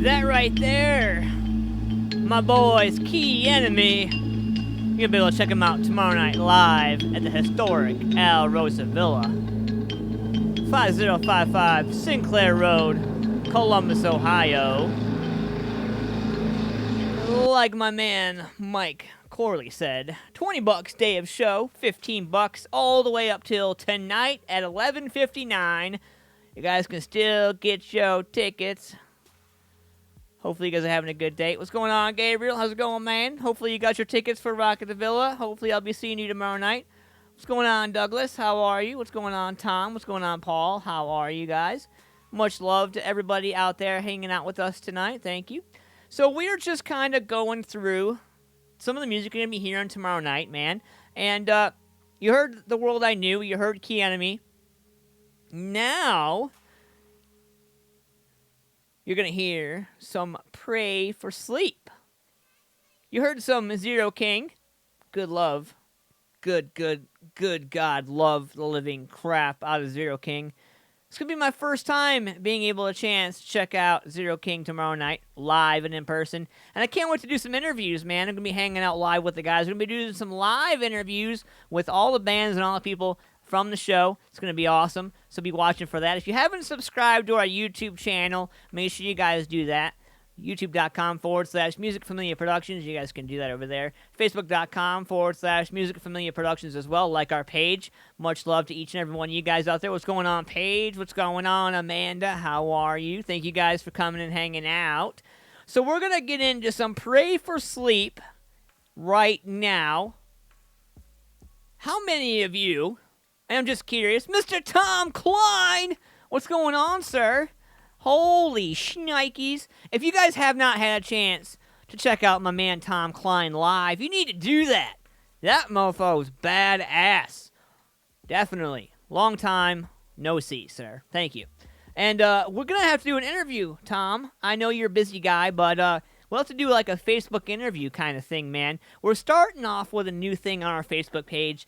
That right there, my boys, Key Enemy. You're gonna be able to check them out tomorrow night live at the historic Alrosa Villa. 5055 Sinclair Road, Columbus, Ohio. Like my man Mike Corley said, $20 day of show, $15 all the way up till tonight at 11:59. You guys can still get your tickets. Hopefully you guys are having a good day. What's going on, Gabriel? How's it going, man? Hopefully you got your tickets for Rock at the Villa. Hopefully I'll be seeing you tomorrow night. What's going on, Douglas? How are you? What's going on, Tom? What's going on, Paul? How are you guys? Much love to everybody out there hanging out with us tonight. Thank you. So we're just kind of going through some of the music you're going to be hearing tomorrow night, man. And you heard The World I Knew. You heard Key Enemy. Now you're going to hear some Pray for Sleep. You heard some Zero King. Good love. Good God, love the living crap out of Zero King. It's going to be my first time being able to chance to check out Zero King tomorrow night, live and in person. And I can't wait to do some interviews, man. I'm going to be hanging out live with the guys. We're going to be doing some live interviews with all the bands and all the people from the show. It's going to be awesome, so be watching for that. If you haven't subscribed to our YouTube channel, make sure you guys do that. YouTube.com/Music Familia Productions. You guys can do that over there. Facebook.com/Music Familia Productions as well. Like our page. Much love to each and every one of you guys out there. What's going on, Paige? What's going on, Amanda? How are you? Thank you guys for coming and hanging out. So we're going to get into some Pray for Sleep right now. How many of you, I'm just curious, Mr. Tom Klein, what's going on, sir? Holy shnikes. If you guys have not had a chance to check out my man Tom Klein live, you need to do that. That mofo's badass. Definitely. Long time no see, sir. Thank you. And we're going to have to do an interview, Tom. I know you're a busy guy, but we'll have to do like a Facebook interview kind of thing, man. We're starting off with a new thing on our Facebook page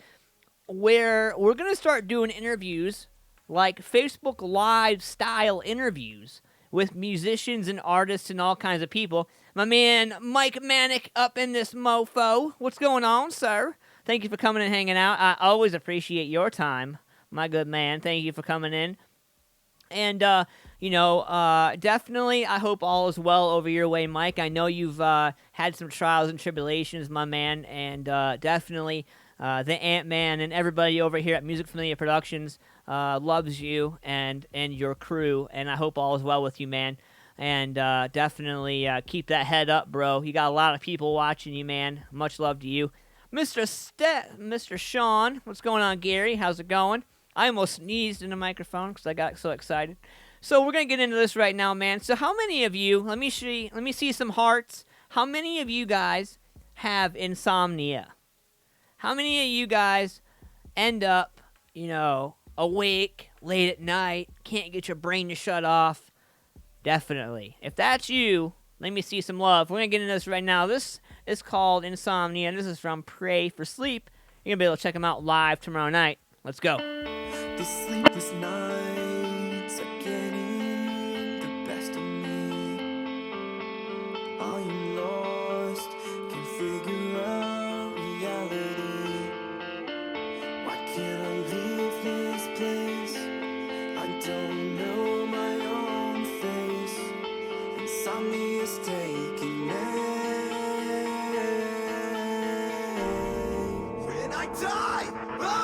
where we're going to start doing interviews like Facebook Live style interviews with musicians and artists and all kinds of people. My man Mike Manic up in this mofo. What's going on, sir? Thank you for coming and hanging out. I always appreciate your time, my good man. Thank you for coming in. And, definitely I hope all is well over your way, Mike. I know you've had some trials and tribulations, my man, and definitely the Antman and everybody over here at Music Familia Productions loves you and your crew, and I hope all is well with you, man. And definitely keep that head up, bro. You got a lot of people watching you, man. Much love to you. Mr. Sean, what's going on, Gary? How's it going? I almost sneezed in the microphone because I got so excited. So we're going to get into this right now, man. So how many of you, let me see some hearts. How many of you guys have insomnia? How many of you guys end up, awake late at night, can't get your brain to shut off? Definitely. If that's you, let me see some love. We're going to get into this right now. This is called Insomnia, and this is from Pray for Sleep. You're going to be able to check them out live tomorrow night. Let's go. These sleepless nights are getting the best of me. I am lost, can't figure out reality. Why can't I leave this place? I don't know my own face. Insomnia's taking me. When I die, oh!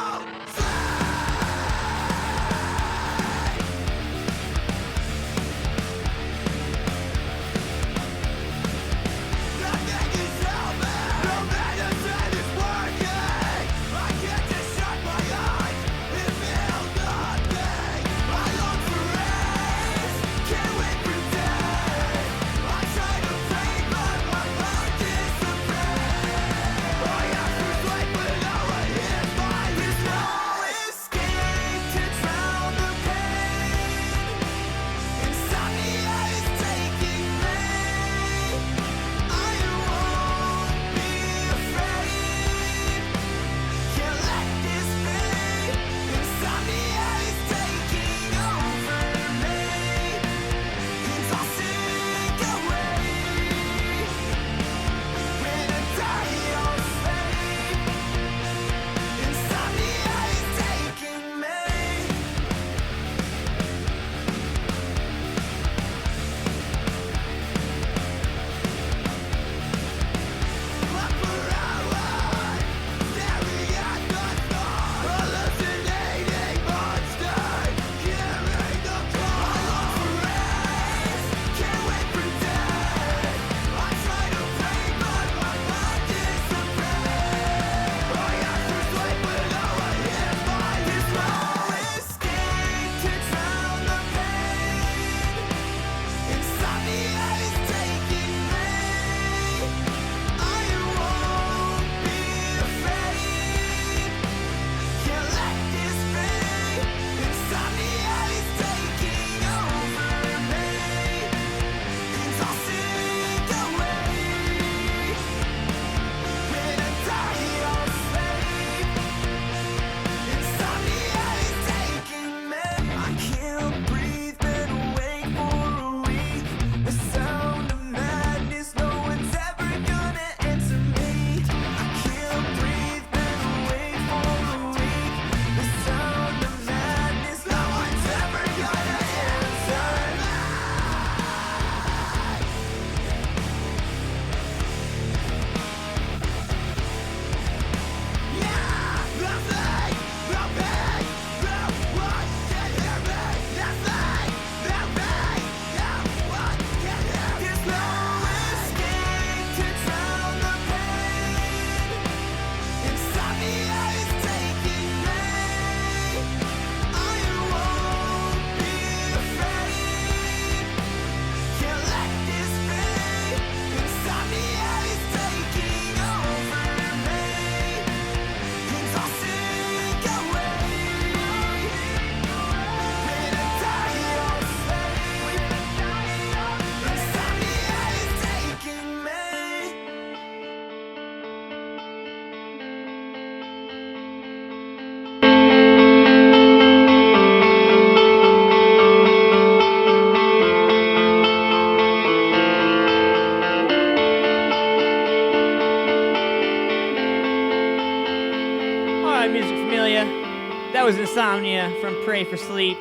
was Insomnia from Pray for Sleep.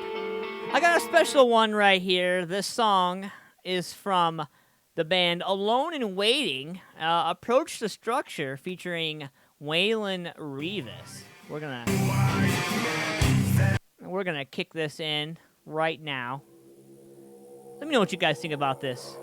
I got a special one right here. This song is from the band Alone and Waiting, Approach the Structure, featuring Waylon Rivas. We're gonna kick this in right now. Let me know what you guys think about this.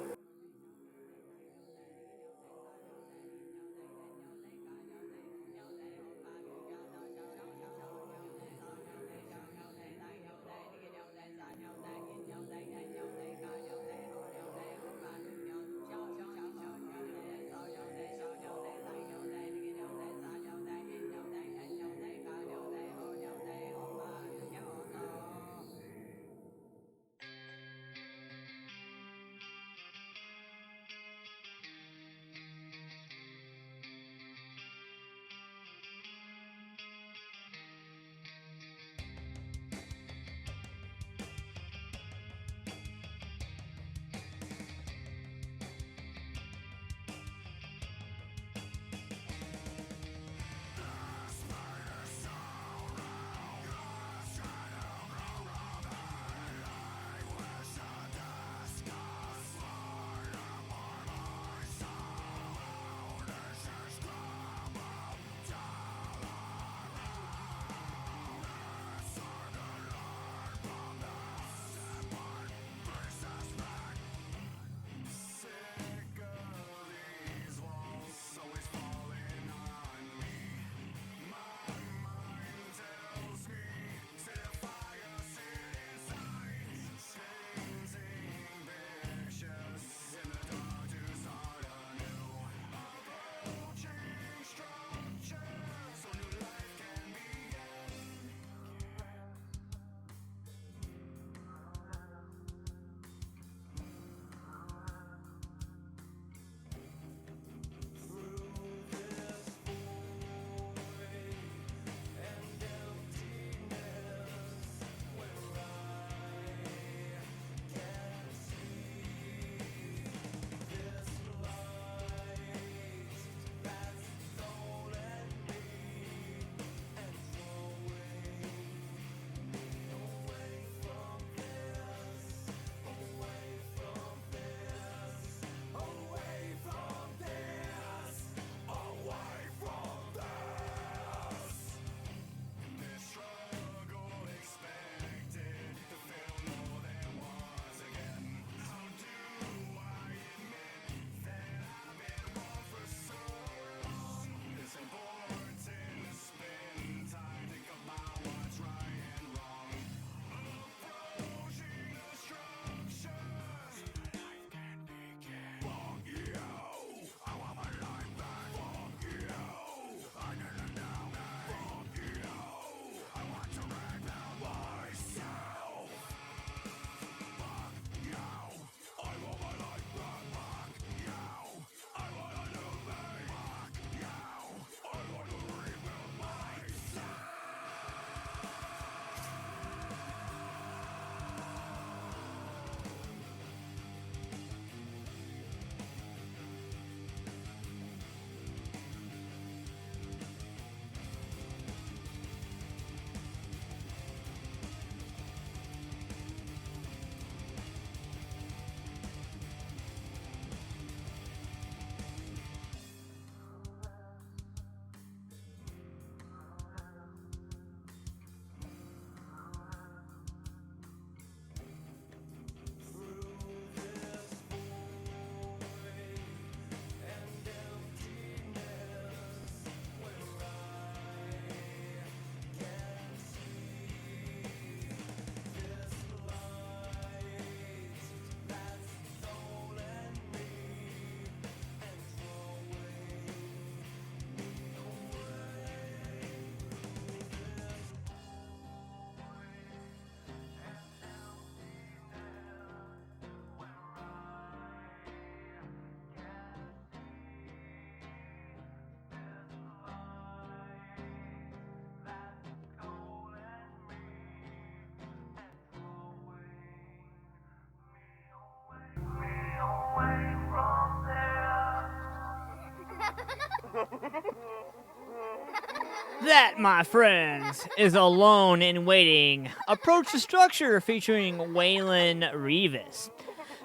That, my friends, is Alone in Waiting. Approach the Structure featuring Waylon Revis.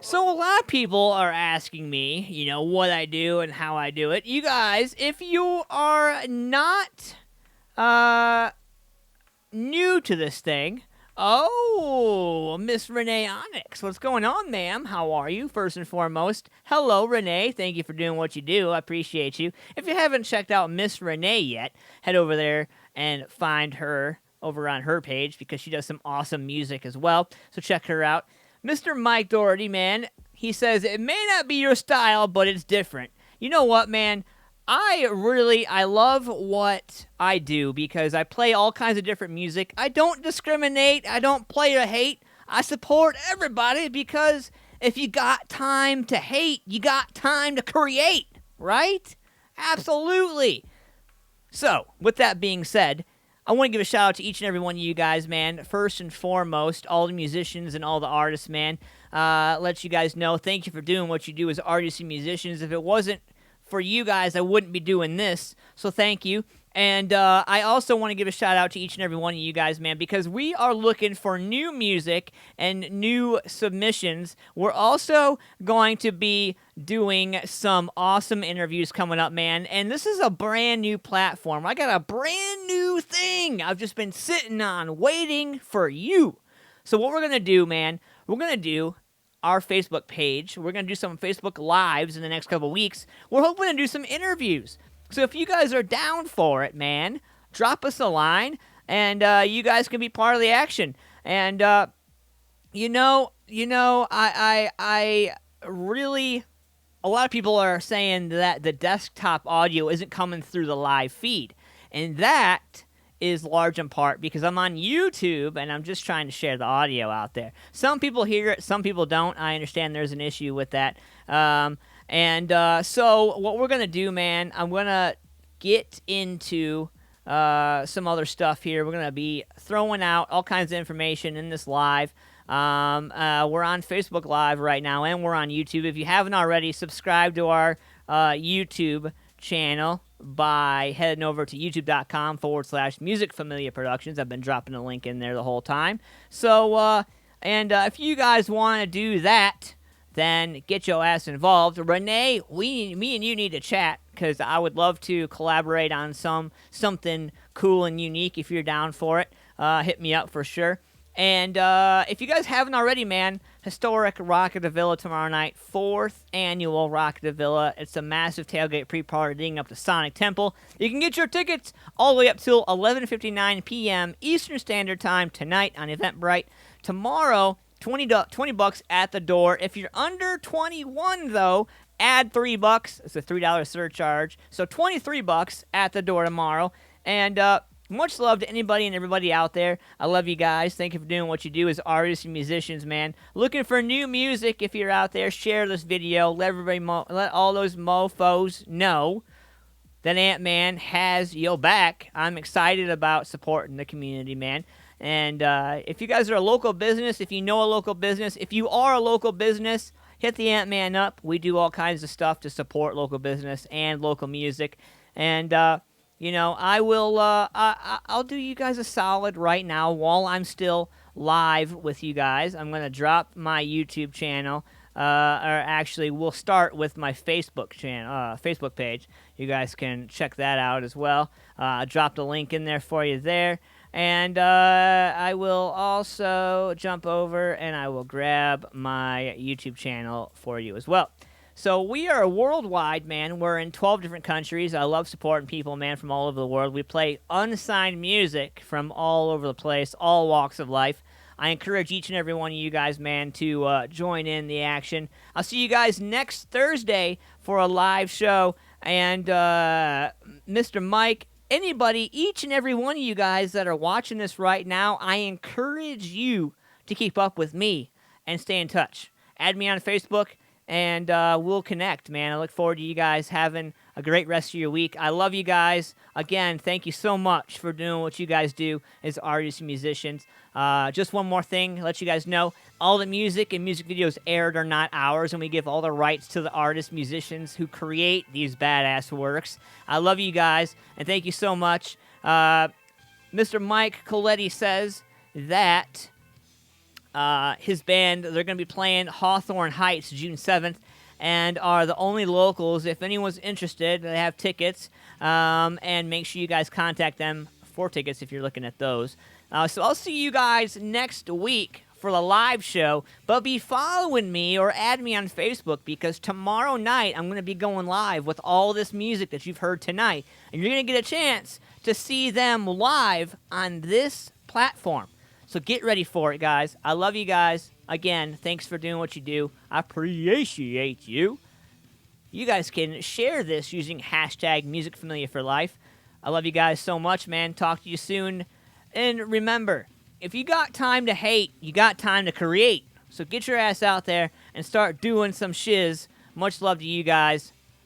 So a lot of people are asking me, what I do and how I do it. You guys, if you are not new to this thing, Miss Renee Onyx, what's going on, ma'am? How are you, first and foremost? Hello, Renee. Thank you for doing what you do. I appreciate you. If you haven't checked out Miss Renee yet, head over there and find her over on her page because she does some awesome music as well. So check her out. Mr. Mike Doherty, man, he says, it may not be your style, but it's different. You know what, man? I love what I do because I play all kinds of different music. I don't discriminate. I don't play to hate. I support everybody because if you got time to hate, you got time to create, right? Absolutely. So, with that being said, I want to give a shout out to each and every one of you guys, man. First and foremost, all the musicians and all the artists, man. Let you guys know, thank you for doing what you do as artists and musicians. If it wasn't for you guys, I wouldn't be doing this, so thank you. And I also want to give a shout out to each and every one of you guys, man, because we are looking for new music and new submissions. We're also going to be doing some awesome interviews coming up, man, and this is a brand new platform. I got a brand new thing I've just been sitting on, waiting for you. So what we're going to do, man, we're going to do our Facebook page. We're going to do some Facebook Lives in the next couple weeks. We're hoping to do some interviews. So if you guys are down for it, man, drop us a line, and you guys can be part of the action. And, I really, a lot of people are saying that the desktop audio isn't coming through the live feed. And that is large in part because I'm on YouTube and I'm just trying to share the audio out there. Some people hear it, some people don't. I understand there's an issue with that. So what we're going to do, man, I'm going to get into some other stuff here. We're going to be throwing out all kinds of information in this live. We're on Facebook Live right now and we're on YouTube. If you haven't already, subscribe to our YouTube channel by heading over to youtube.com/Music Familia Productions. I've been dropping a link in there the whole time. So, if you guys want to do that, then get your ass involved. Renee, me and you need to chat because I would love to collaborate on something cool and unique if you're down for it. Hit me up for sure. And if you guys haven't already, man, historic Rock at the Villa tomorrow night, 4th annual Rock at the Villa. It's a massive tailgate pre-party leading up to Sonic Temple. You can get your tickets all the way up till 11:59 p.m. Eastern Standard Time tonight on Eventbrite. Tomorrow, $20 at the door. If you're under 21, though, add $3. It's a $3 surcharge. So $23 at the door tomorrow. And much love to anybody and everybody out there. I love you guys. Thank you for doing what you do as artists and musicians, man. Looking for new music. If you're out there, share this video. Let all those mofos know that Antman has your back. I'm excited about supporting the community, man. And if you guys are a local business, if you know a local business, if you are a local business, hit the Antman up. We do all kinds of stuff to support local business and local music. And I will. I'll do you guys a solid right now while I'm still live with you guys. I'm gonna drop my YouTube channel, or actually, we'll start with my Facebook channel, Facebook page. You guys can check that out as well. I dropped a link in there for you there, and I will also jump over and I will grab my YouTube channel for you as well. So we are worldwide, man. We're in 12 different countries. I love supporting people, man, from all over the world. We play unsigned music from all over the place, all walks of life. I encourage each and every one of you guys, man, to join in the action. I'll see you guys next Thursday for a live show. And Mr. Mike, anybody, each and every one of you guys that are watching this right now, I encourage you to keep up with me and stay in touch. Add me on Facebook. And we'll connect, man. I look forward to you guys having a great rest of your week. I love you guys. Again, thank you so much for doing what you guys do as artists and musicians. Just one more thing, let you guys know, all the music and music videos aired are not ours, and we give all the rights to the artists, musicians who create these badass works. I love you guys, and thank you so much. Mr. Mike Corley says that his band, they're going to be playing Hawthorne Heights June 7th and are the only locals. If anyone's interested, they have tickets. And make sure you guys contact them for tickets if you're looking at those. So I'll see you guys next week for the live show. But be following me or add me on Facebook because tomorrow night I'm going to be going live with all this music that you've heard tonight. And you're going to get a chance to see them live on this platform. So get ready for it, guys. I love you guys. Again, thanks for doing what you do. I appreciate you. You guys can share this using hashtag MusicFamiliaForLife. I love you guys so much, man. Talk to you soon. And remember, if you got time to hate, you got time to create. So get your ass out there and start doing some shiz. Much love to you guys.